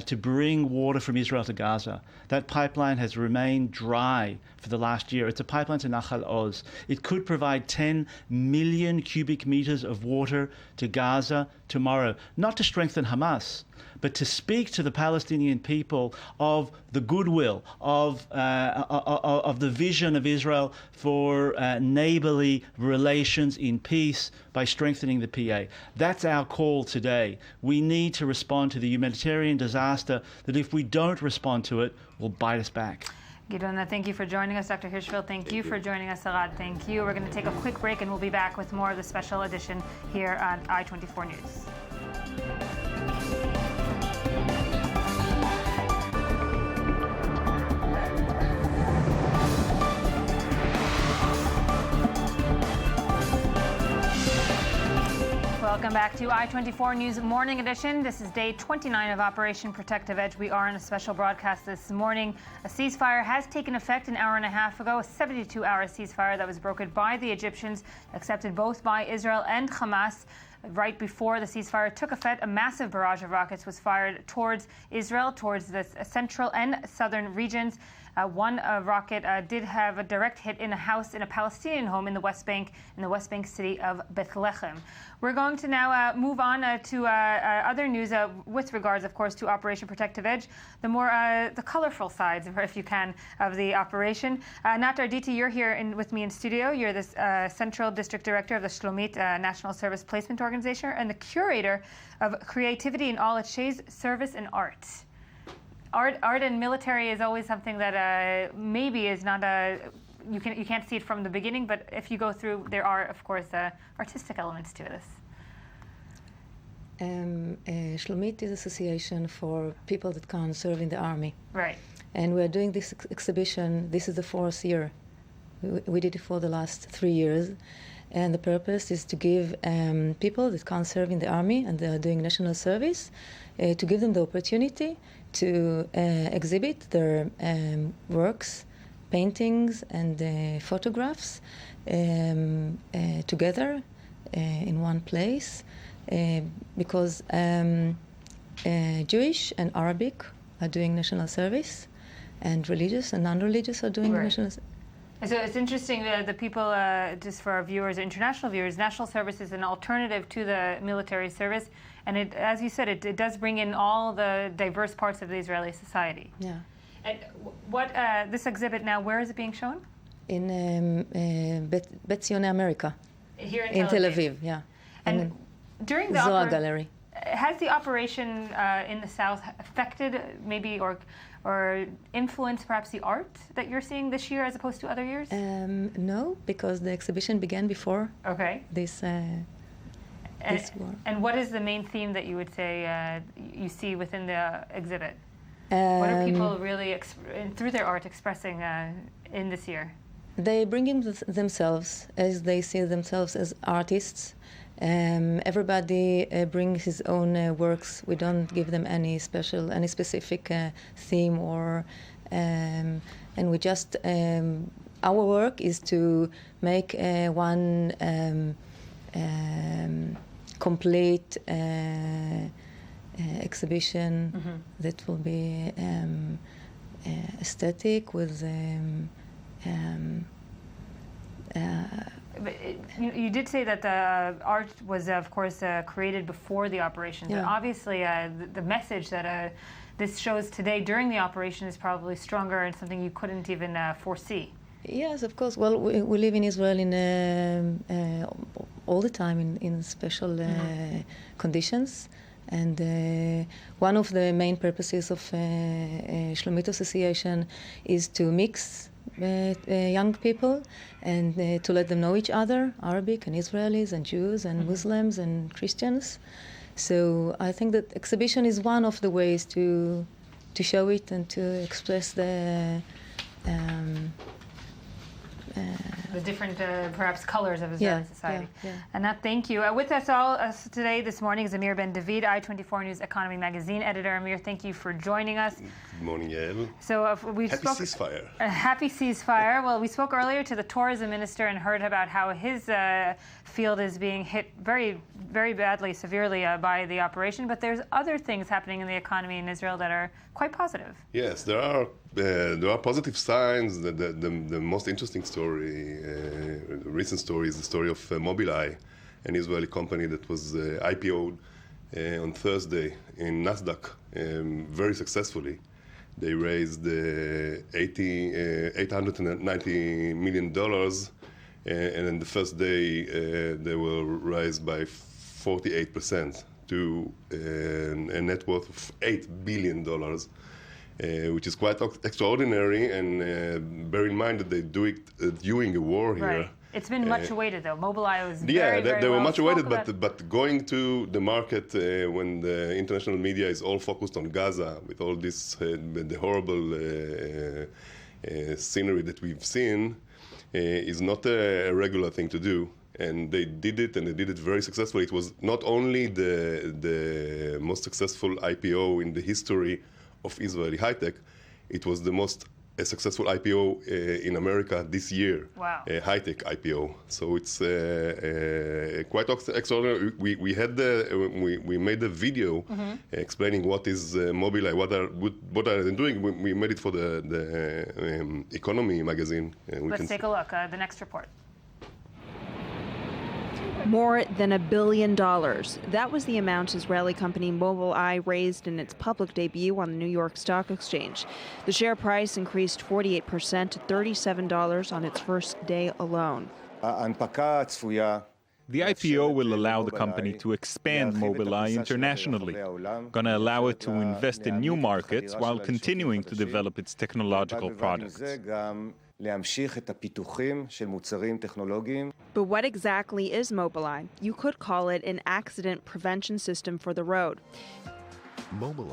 to bring water from Israel to Gaza. That pipeline has remained dry for the last year. It's a pipeline to Nahal Oz. It could provide 10 million cubic meters of water to Gaza tomorrow, not to strengthen Hamas, but to speak to the Palestinian people of the goodwill, of the vision of Israel for neighborly relations in peace by strengthening the PA. That's our call today. We need to respond to the humanitarian disaster that if we don't respond to it, will bite us back. Gidon, thank you for joining us. Dr. Hirschfeld, thank you for joining us. Arad, thank you. We're going to take a quick break and we'll be back with more of the special edition here on I-24 News. Welcome back to I-24 News Morning Edition. This is day 29 of Operation Protective Edge. We are in a special broadcast this morning. A ceasefire has taken effect an hour and a half ago, a 72-hour ceasefire that was brokered by the Egyptians, accepted both by Israel and Hamas. Right before the ceasefire took effect, a massive barrage of rockets was fired towards Israel, towards the central and southern regions. One rocket did have a direct hit in a house in a Palestinian home in the West Bank city of Bethlehem. We're going to now move on to other news with regards, of course, to Operation Protective Edge, the colorful sides, if you can, of the operation. Nat Arditi, you're here with me in studio. You're the Central District Director of the Shlomit National Service Placement Organization and the curator of Creativity in All Its Shades, Service and Art. Art and military is always something that maybe is not you can't see it from the beginning, but if you go through, there are, of course, artistic elements to this. Shlomit is association for people that can't serve in the army. Right. And we're doing this exhibition. This is the 4th year. We did it for the last 3 years. And the purpose is to give people that can't serve in the army and they are doing national service, to give them the opportunity to exhibit their works, paintings, and photographs together in one place, because Jewish and Arabic are doing national service, and religious and non-religious are doing national service. So it's interesting that the people, just for our viewers, international viewers, national service is an alternative to the military service. And it, as you said, it does bring in all the diverse parts of the Israeli society. Yeah. And what, this exhibit now, where is it being shown? In Bet Zion America. Here in Tel Aviv, yeah. And during the Zohar Gallery. Has the operation in the south affected maybe or influenced perhaps the art that you're seeing this year as opposed to other years? No, because the exhibition began before this war. And what is the main theme that you would say you see within the exhibit? What are people really, through their art, expressing in this year? They bring in themselves as they see themselves as artists. Everybody brings his own works. We don't give them any specific theme or, and we just, our work is to make one complete exhibition that will be aesthetic with you did say that the art was, of course, created before the operation. Yeah. But obviously, the message that this shows today during the operation is probably stronger and something you couldn't even foresee. Yes, of course. Well, we live in Israel in all the time in special conditions. And one of the main purposes of Shlomit Association is to mix young people and to let them know each other, Arabic and Israelis and Jews and Muslims and Christians. So I think that exhibition is one of the ways to show it and to express the different, perhaps, colors of Israeli society. Yeah. And thank you. With us all today, this morning, is Amir Ben David, I-24 News Economy Magazine editor. Amir, thank you for joining us. Good morning, Yael. So we happy ceasefire. Happy ceasefire. Well, we spoke earlier to the tourism minister and heard about how his field is being hit very, very badly, severely by the operation. But there's other things happening in the economy in Israel that are quite positive. Yes, there are positive signs. The most interesting story, recent story, is the story of Mobileye, an Israeli company that was IPO'd on Thursday in NASDAQ very successfully. They raised $890 million, and in the first day they will rise by 48% to a net worth of $8 billion. Which is quite extraordinary, and bear in mind that they do it during a war here. Right. It's been much awaited, though. Mobileye was they were much awaited, but going to the market when the international media is all focused on Gaza with all this the horrible scenery that we've seen is not a regular thing to do. And they did it, and they did it very successfully. It was not only the most successful IPO in the history of Israeli high-tech, it was the most successful IPO in America this year. Wow. A high-tech IPO. So it's quite extraordinary. We made a video explaining what is Mobileye, what are they doing. We made it for the Economy magazine. Let's take a look. The next report. More than $1 billion. That was the amount Israeli company Mobileye raised in its public debut on the New York Stock Exchange. The share price increased 48% to $37 on its first day alone. The IPO will allow the company to expand Mobileye internationally, going to allow it to invest in new markets while continuing to develop its technological products. להמשיך את הפיתוחים של מוצרים טכנולוגיים. But what exactly is Mobileye? You could call it an accident prevention system for the road.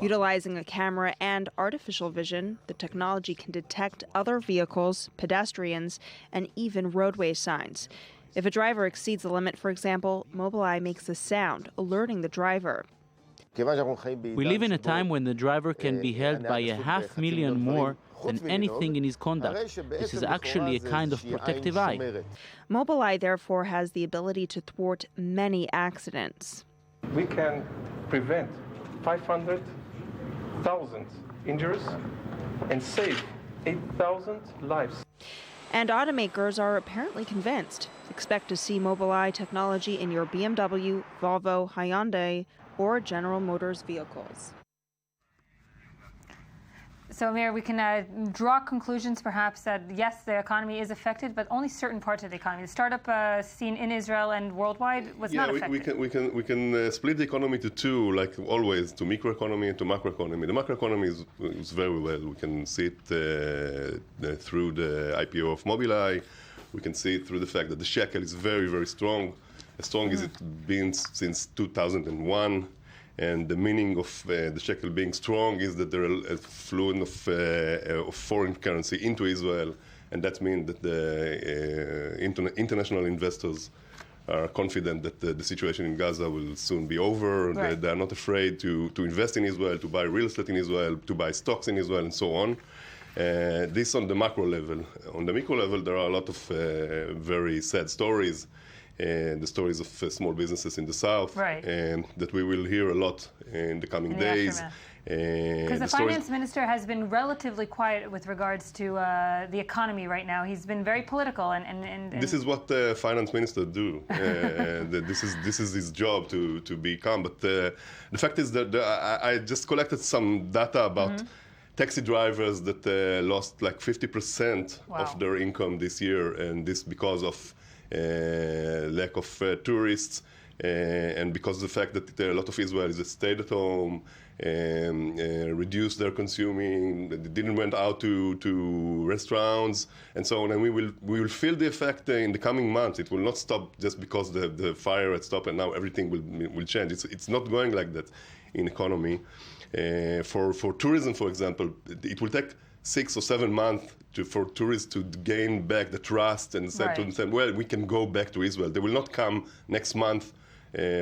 Utilizing a camera and artificial vision, the technology can detect other vehicles, pedestrians, and even roadway signs. If a driver exceeds the limit, for example, Mobileye makes a sound, alerting the driver. We live in a time when the driver can be held by $500,000 more than anything in his conduct. This is actually a kind of protective eye. Mobileye, therefore, has the ability to thwart many accidents. We can prevent 500,000 injuries and save 8,000 lives. And automakers are apparently convinced. Expect to see Mobileye technology in your BMW, Volvo, Hyundai, or General Motors vehicles. So, Amir, we can draw conclusions perhaps that, yes, the economy is affected, but only certain parts of the economy. The startup scene in Israel and worldwide was not affected. We can split the economy to two, like always, to microeconomy and to macroeconomy. The macroeconomy is very well. We can see it through the IPO of Mobileye. We can see it through the fact that the shekel is very, very strong, as strong as it's been since 2001. And the meaning of the shekel being strong is that there are a flow of foreign currency into Israel, and that means that the international investors are confident that the situation in Gaza will soon be over. Right. They are not afraid to invest in Israel, to buy real estate in Israel, to buy stocks in Israel, and so on. This on the macro level. On the micro level, there are a lot of very sad stories. The stories of small businesses in the south, right, that we will hear a lot in the coming days. Because the finance minister has been relatively quiet with regards to the economy right now. He's been very political, and this is what the finance minister do. This is his job to be calm. But the fact is that I just collected some data about taxi drivers that lost like 50% of their income this year, and this because of lack of tourists, and because of the fact that a lot of Israelis stayed at home, reduced their consuming, they didn't went out to restaurants, and so on. And we will feel the effect in the coming months. It will not stop just because the fire had stopped and now everything will change. It's not going like that in economy. For tourism, for example, it will take 6 or 7 months for tourists to gain back the trust and say to themselves, well, we can go back to Israel. They will not come next month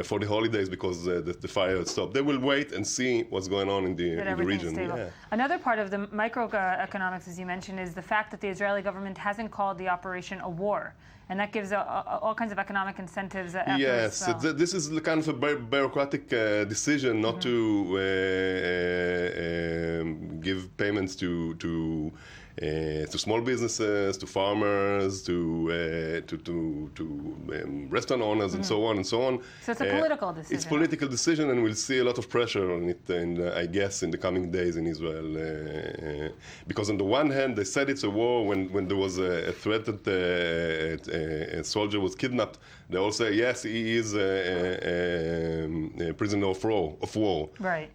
for the holidays because the fire has stopped. They will wait and see what's going on in the region. Yeah. Another part of the microeconomics, as you mentioned, is the fact that the Israeli government hasn't called the operation a war. And that gives all kinds of economic incentives. Yes, this is the kind of a bureaucratic decision not to give payments to small businesses, to farmers, to restaurant owners, and so on and so on. So it's a political decision. It's a political decision, and we'll see a lot of pressure on it, I guess, in the coming days in Israel. Because on the one hand, they said it's a war when there was a threat that a soldier was kidnapped. They all say, yes, he is a prisoner of war. Right.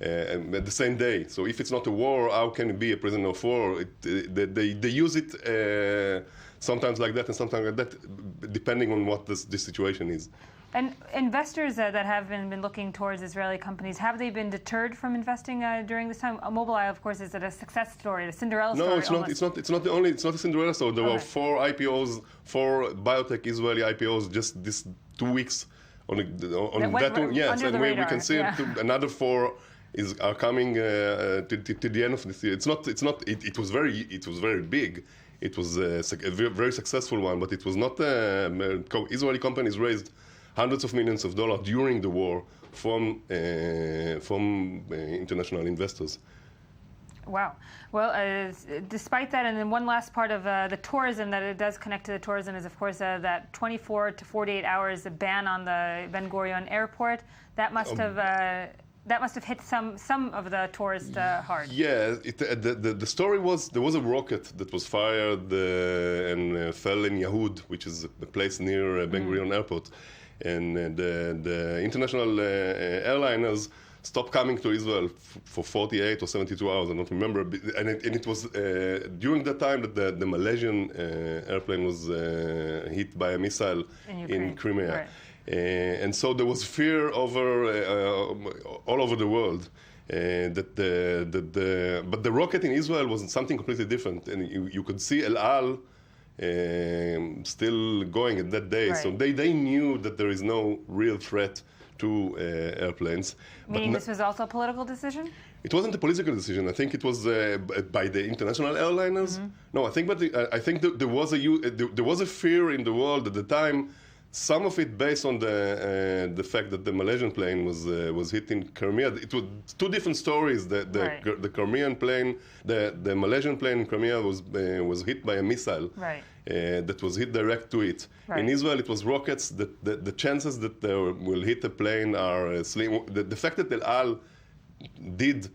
At the same day. So if it's not a war, how can it be a prisoner of war? They use it sometimes like that and sometimes like that, depending on what this situation is. And investors that have been looking towards Israeli companies, have they been deterred from investing during this time? Mobileye, of course, is it a success story, a Cinderella story? No, it's not. It's not a Cinderella story. There were 4 IPOs, 4 biotech Israeli IPOs just this 2 weeks on that one. Yes, and we can see another 4 are coming to the end of this year. It was very big. It was a very successful one, but it was not. Israeli companies raised hundreds of millions of dollars during the war from international investors. Wow. Well, despite that, and then one last part of the tourism that it does connect to the tourism is, of course, that 24 to 48 hours ban on the Ben Gurion airport. That must have hit some of the tourists hard. Yeah, the story was there was a rocket that was fired and fell in Yahud, which is a place near Ben Gurion Airport, and the international airliners stopped coming to Israel for 48 or 72 hours, I don't remember. And it was during that time that the Malaysian airplane was hit by a missile in Crimea. Right. And so there was fear all over the world. But the rocket in Israel was something completely different. And you could see El Al still going at that day. Right. So they knew that there is no real threat to airplanes. Meaning this was also a political decision? It wasn't a political decision. I think it was by the international airliners. No, I think, there was a fear in the world at the time. Some of it based on the fact that the Malaysian plane was hit in Crimea. It was two different stories. The Crimean plane, the Malaysian plane in Crimea was hit by a missile that was hit direct to it. Right. In Israel, it was rockets. The chances that they will hit a plane are slim. The fact that El Al did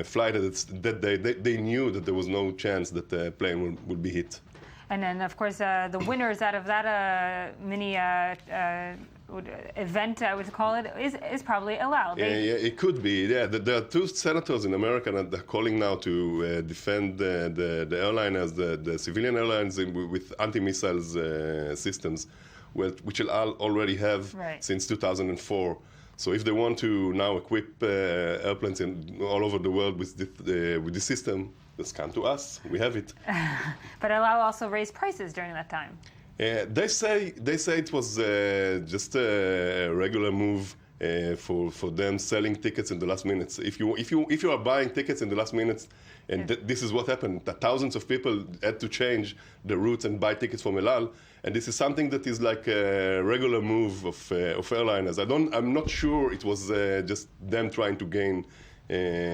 fly that day, they knew that there was no chance that the plane would be hit. And then, of course, the winners out of that mini event, I would call it, is probably El Al. Yeah, it could be. Yeah, there are two senators in America that are calling now to defend the airliners, the civilian airlines with anti-missiles systems, which El Al already have since 2004. So if they want to now equip airplanes all over the world with this system, just come to us. We have it. But El Al also raised prices during that time. They say it was just a regular move for them selling tickets in the last minutes. If you are buying tickets in the last minutes, and this is what happened, that thousands of people had to change the routes and buy tickets from El Al, and this is something that is like a regular move of airliners. I'm not sure it was just them trying to gain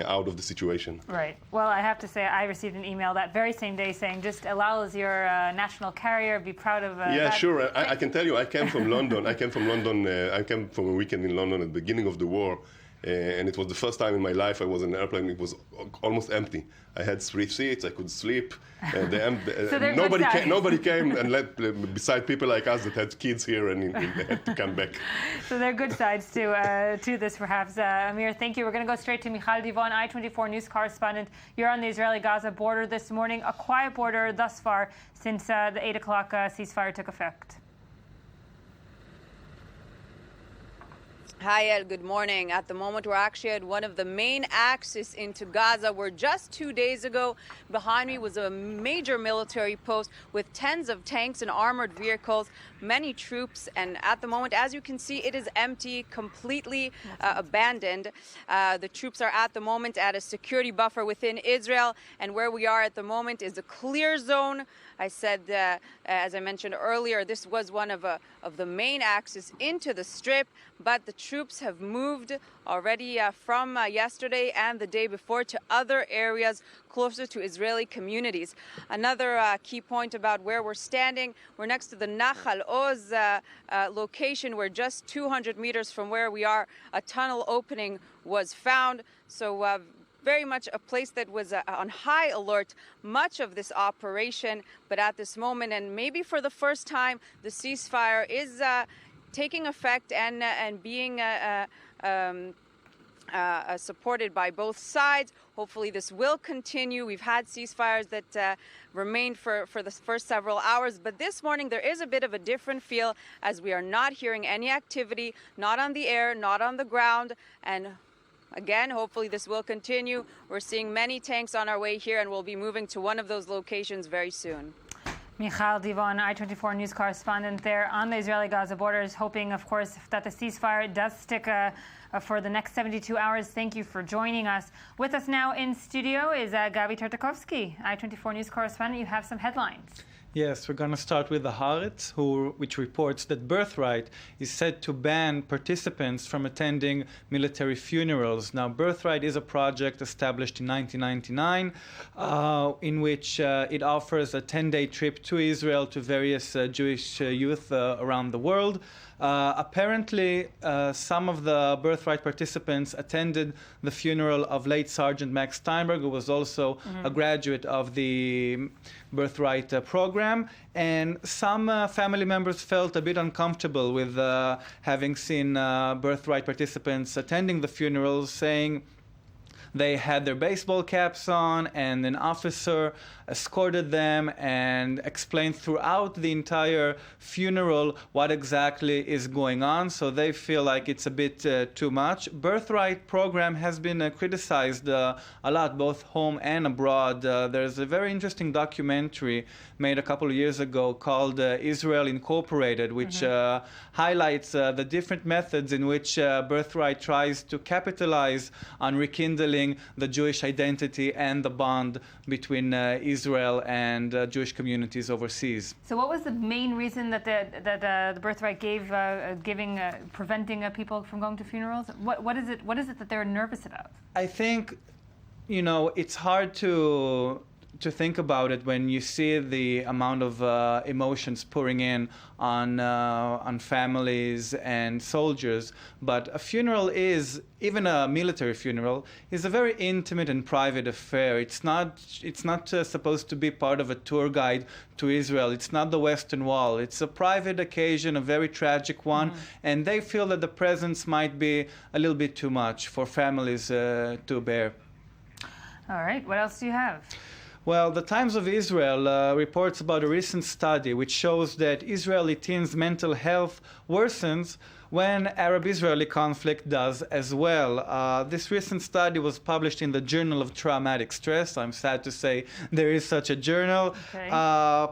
out of the situation. Right. Well, I have to say, I received an email that very same day saying, just El Al is your national carrier, be proud of yeah, that. Sure. I can tell you, I came from London. I came from a weekend in London at the beginning of the war. And it was the first time in my life I was in an airplane. It was almost empty. I had 3 seats. I could sleep. Nobody came and beside people like us that had kids here and had to come back. So there are good sides to this, perhaps. Amir, thank you. We're going to go straight to Michal Divon, I-24 news correspondent. You're on the Israeli-Gaza border this morning. A quiet border thus far since the 8 o'clock ceasefire took effect. Hi, Ed. Good morning. At the moment, we're actually at one of the main axes into Gaza, where just 2 days ago, behind me was a major military post with tens of tanks and armored vehicles, many troops. And at the moment, as you can see, it is empty, completely abandoned. The troops are at the moment at a security buffer within Israel. And where we are at the moment is a clear zone. I said, as I mentioned earlier, this was one of the main axes into the strip, but the troops have moved already from yesterday and the day before to other areas closer to Israeli communities. Another key point about where we're standing, we're next to the Nachal Oz location, where just 200 meters from where we are, a tunnel opening was found. So very much a place that was on high alert much of this operation. But at this moment, and maybe for the first time, the ceasefire is taking effect and being supported by both sides. Hopefully this will continue. We've had ceasefires that remained for the first several hours, but this morning there is a bit of a different feel, as we are not hearing any activity, not on the air, not on the ground. And again, hopefully this will continue. We're seeing many tanks on our way here, and we'll be moving to one of those locations very soon. Michal Divon, I-24 news correspondent there on the Israeli-Gaza border, is hoping, of course, that the ceasefire does stick for the next 72 hours. Thank you for joining us. With us now in studio is Gabi Tartakovsky, I-24 news correspondent. You have some headlines. Yes, we're going to start with the Haaretz, which reports that Birthright is said to ban participants from attending military funerals. Now, Birthright is a project established in 1999 in which it offers a 10-day trip to Israel to various Jewish youth around the world. Apparently, some of the birthright participants attended the funeral of late Sergeant Max Steinberg, who was also a graduate of the birthright program. And some family members felt a bit uncomfortable with having seen birthright participants attending the funerals, saying they had their baseball caps on, and an officer escorted them and explained throughout the entire funeral what exactly is going on. So they feel like it's a bit too much. Birthright program has been criticized a lot, both home and abroad. There's a very interesting documentary made a couple of years ago called Israel Incorporated, which highlights the different methods in which Birthright tries to capitalize on rekindling the Jewish identity and the bond between Israel and Jewish communities overseas. So what was the main reason that the Birthright gave, preventing people from going to funerals? What is it that they're nervous about? I think, it's hard to think about it when you see the amount of emotions pouring in on families and soldiers. But a funeral is, even a military funeral, is a very intimate and private affair. It's not supposed to be part of a tour guide to Israel. It's not the Western Wall. It's a private occasion, a very tragic one, and they feel that the presence might be a little bit too much for families to bear. All right, what else do you have? Well, the Times of Israel reports about a recent study which shows that Israeli teens' mental health worsens when Arab-Israeli conflict does as well. This recent study was published in the Journal of Traumatic Stress. I'm sad to say there is such a journal. Okay.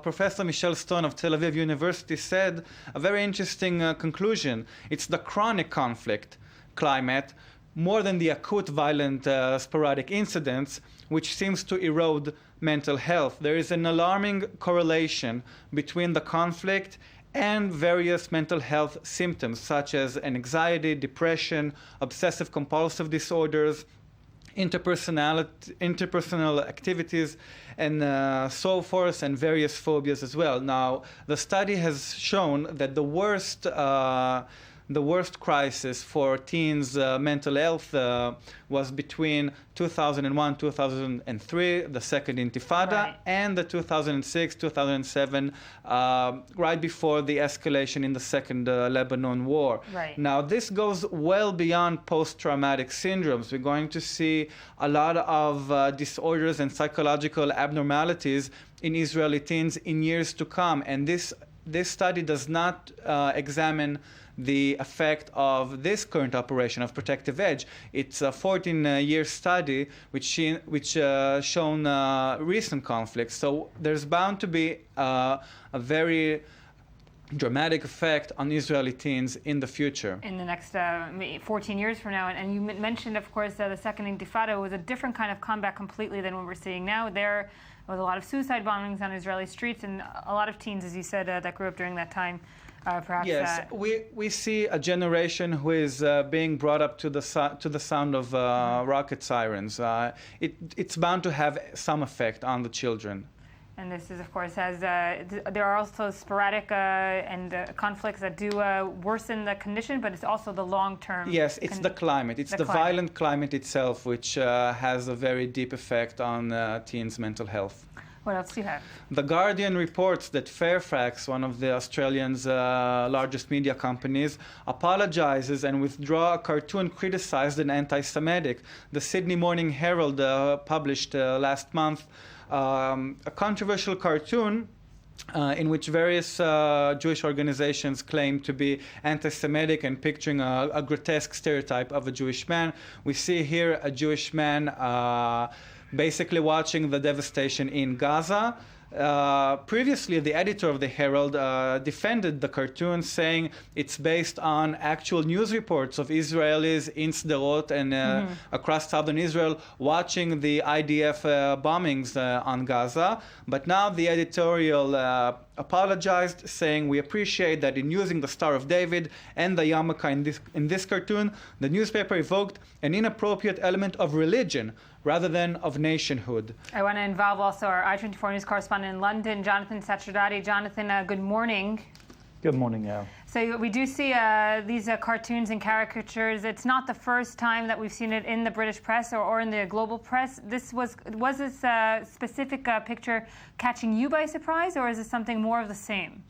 Professor Michelle Stone of Tel Aviv University said a very interesting conclusion. It's the chronic conflict climate, more than the acute violent sporadic incidents, which seems to erode mental health. There is an alarming correlation between the conflict and various mental health symptoms, such as anxiety, depression, obsessive-compulsive disorders, interpersonal activities, and so forth, and various phobias as well. Now, the study has shown that the worst crisis for teens' mental health was between 2001, 2003, the Second Intifada, and the 2006, 2007, right before the escalation in the Second Lebanon War. Right. Now, this goes well beyond post-traumatic syndromes. We're going to see a lot of disorders and psychological abnormalities in Israeli teens in years to come, and this study does not examine the effect of this current operation of Protective Edge. It's a 14-year study which shown recent conflicts. So there's bound to be a very dramatic effect on Israeli teens in the future. In the next 14 years from now. And you mentioned, of course, the Second Intifada was a different kind of combat completely than what we're seeing now. There was a lot of suicide bombings on Israeli streets, and a lot of teens, as you said, that grew up during that time. Perhaps, yes, we see a generation who is being brought up to the sound of rocket sirens. It's bound to have some effect on the children. And this is, of course, there are also sporadic and conflicts that do worsen the condition, but it's also the long-term. Yes, it's the climate. It's the violent climate itself, which has a very deep effect on teens' mental health. What else do you have? The Guardian reports that Fairfax, one of the Australians' largest media companies, apologizes and withdraw a cartoon criticized and anti-Semitic. The Sydney Morning Herald published last month a controversial cartoon in which various Jewish organizations claim to be anti-Semitic and picturing a grotesque stereotype of a Jewish man. We see here a Jewish man basically watching the devastation in Gaza. Previously, the editor of the Herald defended the cartoon, saying it's based on actual news reports of Israelis in Sderot and across southern Israel watching the IDF bombings on Gaza. But now the editorial apologized, saying, "We appreciate that in using the Star of David and the yarmulke in this cartoon, the newspaper evoked an inappropriate element of religion rather than of nationhood." I want to involve also our I-24 News correspondent in London, Jonathan Sacherdati. Jonathan, good morning. Good morning, Al. So we do see these cartoons and caricatures. It's not the first time that we've seen it in the British press or in the global press. Was this specific picture catching you by surprise, or is it something more of the same?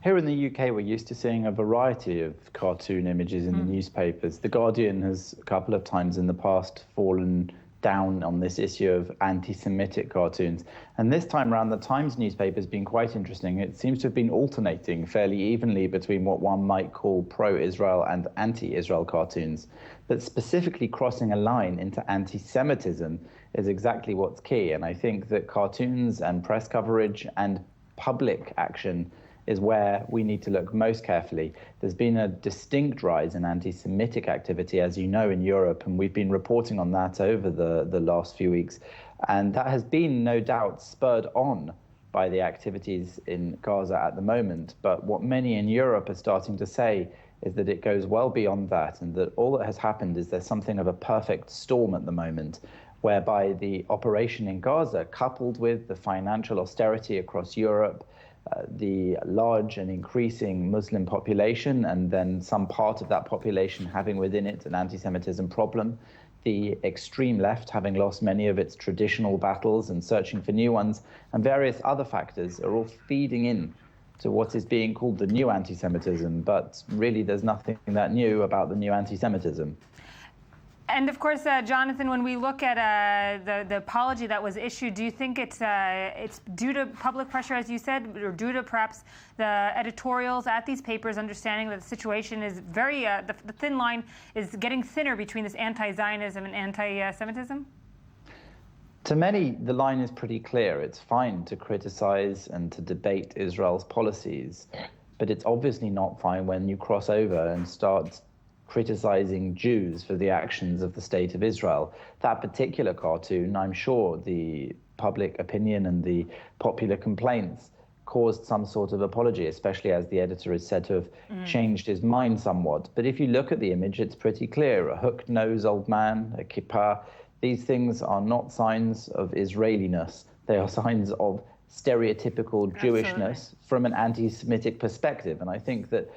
Here in the UK, we're used to seeing a variety of cartoon images in the newspapers. The Guardian has a couple of times in the past fallen down on this issue of anti-Semitic cartoons. And this time around, the Times newspaper has been quite interesting. It seems to have been alternating fairly evenly between what one might call pro-Israel and anti-Israel cartoons. But specifically crossing a line into anti-Semitism is exactly what's key. And I think that cartoons and press coverage and public action is where we need to look most carefully. There's been a distinct rise in anti-Semitic activity, as you know, in Europe, and we've been reporting on that over the last few weeks. And that has been, no doubt, spurred on by the activities in Gaza at the moment. But what many in Europe are starting to say is that it goes well beyond that, and that all that has happened is there's something of a perfect storm at the moment, whereby the operation in Gaza, coupled with the financial austerity across Europe, the large and increasing Muslim population, and then some part of that population having within it an anti-Semitism problem, the extreme left having lost many of its traditional battles and searching for new ones, and various other factors are all feeding in to what is being called the new anti-Semitism, but really there's nothing that new about the new anti-Semitism. And of course, Jonathan, when we look at the apology that was issued, do you think it's due to public pressure, as you said, or due to perhaps the editorials at these papers understanding that the situation is very, the thin line is getting thinner between this anti-Zionism and anti-Semitism? To many, the line is pretty clear. It's fine to criticize and to debate Israel's policies, but it's obviously not fine when you cross over and start criticizing Jews for the actions of the state of Israel. That particular cartoon, I'm sure the public opinion and the popular complaints caused some sort of apology, especially as the editor is said to have changed his mind somewhat. But if you look at the image, it's pretty clear. A hooked-nosed old man, a kippah, these things are not signs of Israeliness. They are signs of stereotypical Jewishness from an anti-Semitic perspective. And I think that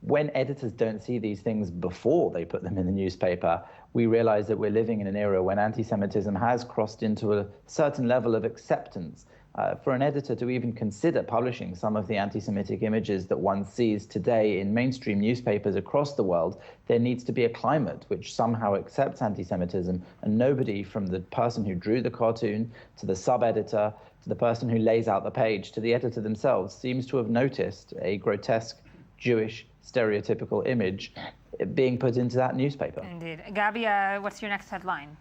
when editors don't see these things before they put them in the newspaper, we realize that we're living in an era when anti-Semitism has crossed into a certain level of acceptance. For an editor to even consider publishing some of the anti-Semitic images that one sees today in mainstream newspapers across the world, there needs to be a climate which somehow accepts anti-Semitism, and nobody, from the person who drew the cartoon to the sub-editor to the person who lays out the page to the editor themselves, seems to have noticed a grotesque Jewish stereotypical image being put into that newspaper. Indeed. Gabi, what's your next headline?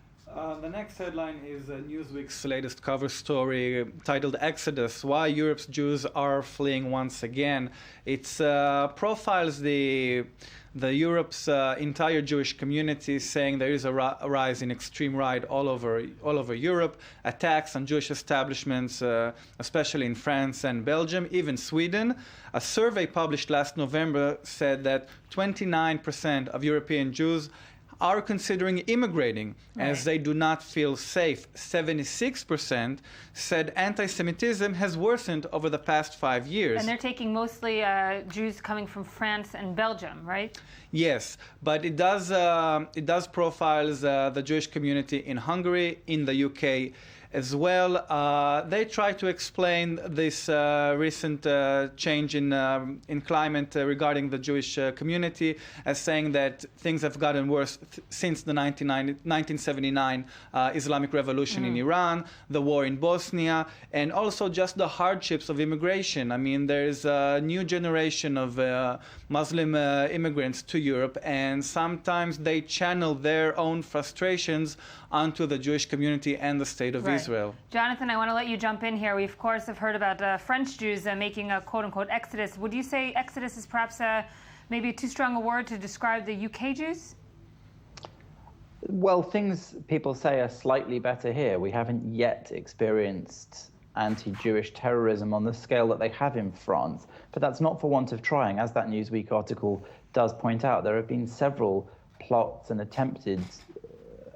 The next headline is Newsweek's latest cover story titled Exodus, Why Europe's Jews Are Fleeing Once Again. It profiles the Europe's entire Jewish community, saying there is a rise in extreme right all over Europe, attacks on Jewish establishments, especially in France and Belgium, even Sweden. A survey published last November said that 29% of European Jews are considering immigrating as they do not feel safe. 76% said anti-Semitism has worsened over the past 5 years. And they're taking mostly Jews coming from France and Belgium, right? Yes, but it does profiles the Jewish community in Hungary, in the UK as well. They try to explain this recent change in climate regarding the Jewish community as saying that things have gotten worse since the 1979 Islamic Revolution in Iran, the war in Bosnia, and also just the hardships of immigration. I mean, there's a new generation of Muslim immigrants to Europe, and sometimes they channel their own frustrations onto the Jewish community and the state of Israel. Jonathan, I want to let you jump in here. We, of course, have heard about French Jews making a quote-unquote exodus. Would you say exodus is perhaps maybe too strong a word to describe the UK Jews? Well, things people say are slightly better here. We haven't yet experienced anti-Jewish terrorism on the scale that they have in France. But that's not for want of trying. As that Newsweek article does point out, there have been several plots and attempted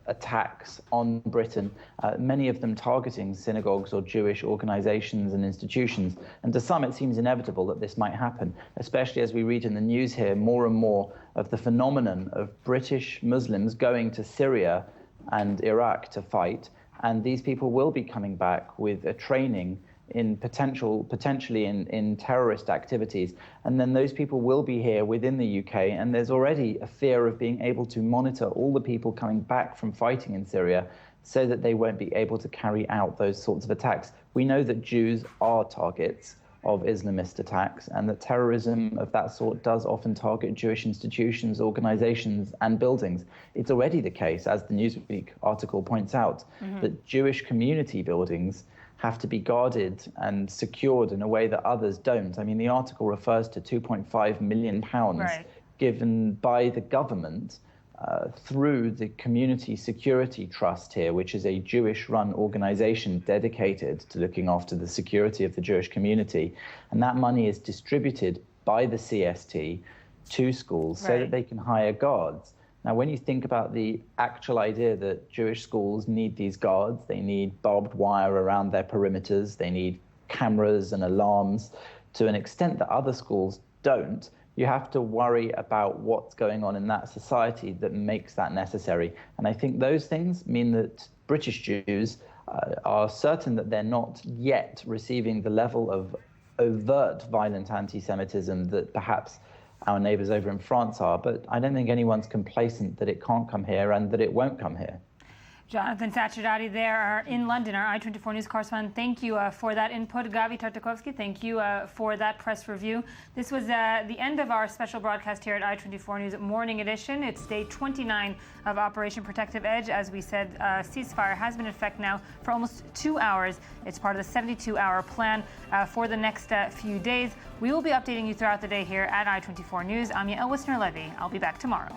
attacks on Britain, many of them targeting synagogues or Jewish organizations and institutions. And to some, it seems inevitable that this might happen, especially as we read in the news here more and more of the phenomenon of British Muslims going to Syria and Iraq to fight. And these people will be coming back with a training in potentially in terrorist activities. And then those people will be here within the UK, and there's already a fear of being able to monitor all the people coming back from fighting in Syria so that they won't be able to carry out those sorts of attacks. We know that Jews are targets of Islamist attacks, and that terrorism of that sort does often target Jewish institutions, organizations, and buildings. It's already the case, as the Newsweek article points out, that Jewish community buildings have to be guarded and secured in a way that others don't. I mean, the article refers to £2.5 million given by the government through the Community Security Trust here, which is a Jewish-run organization dedicated to looking after the security of the Jewish community. And that money is distributed by the CST to schools so that they can hire guards. Now, when you think about the actual idea that Jewish schools need these guards, they need barbed wire around their perimeters, they need cameras and alarms, to an extent that other schools don't, you have to worry about what's going on in that society that makes that necessary. And I think those things mean that British Jews are certain that they're not yet receiving the level of overt violent anti-Semitism that perhaps our neighbours over in France are, but I don't think anyone's complacent that it can't come here and that it won't come here. Jonathan Sacherdati there in London, our I-24 News correspondent. Thank you for that input. Gavi Tartakovsky, thank you for that press review. This was the end of our special broadcast here at I-24 News Morning Edition. It's day 29 of Operation Protective Edge. As we said, ceasefire has been in effect now for almost 2 hours. It's part of the 72-hour plan for the next few days. We will be updating you throughout the day here at I-24 News. I'm Yael Wisner-Levy. I'll be back tomorrow.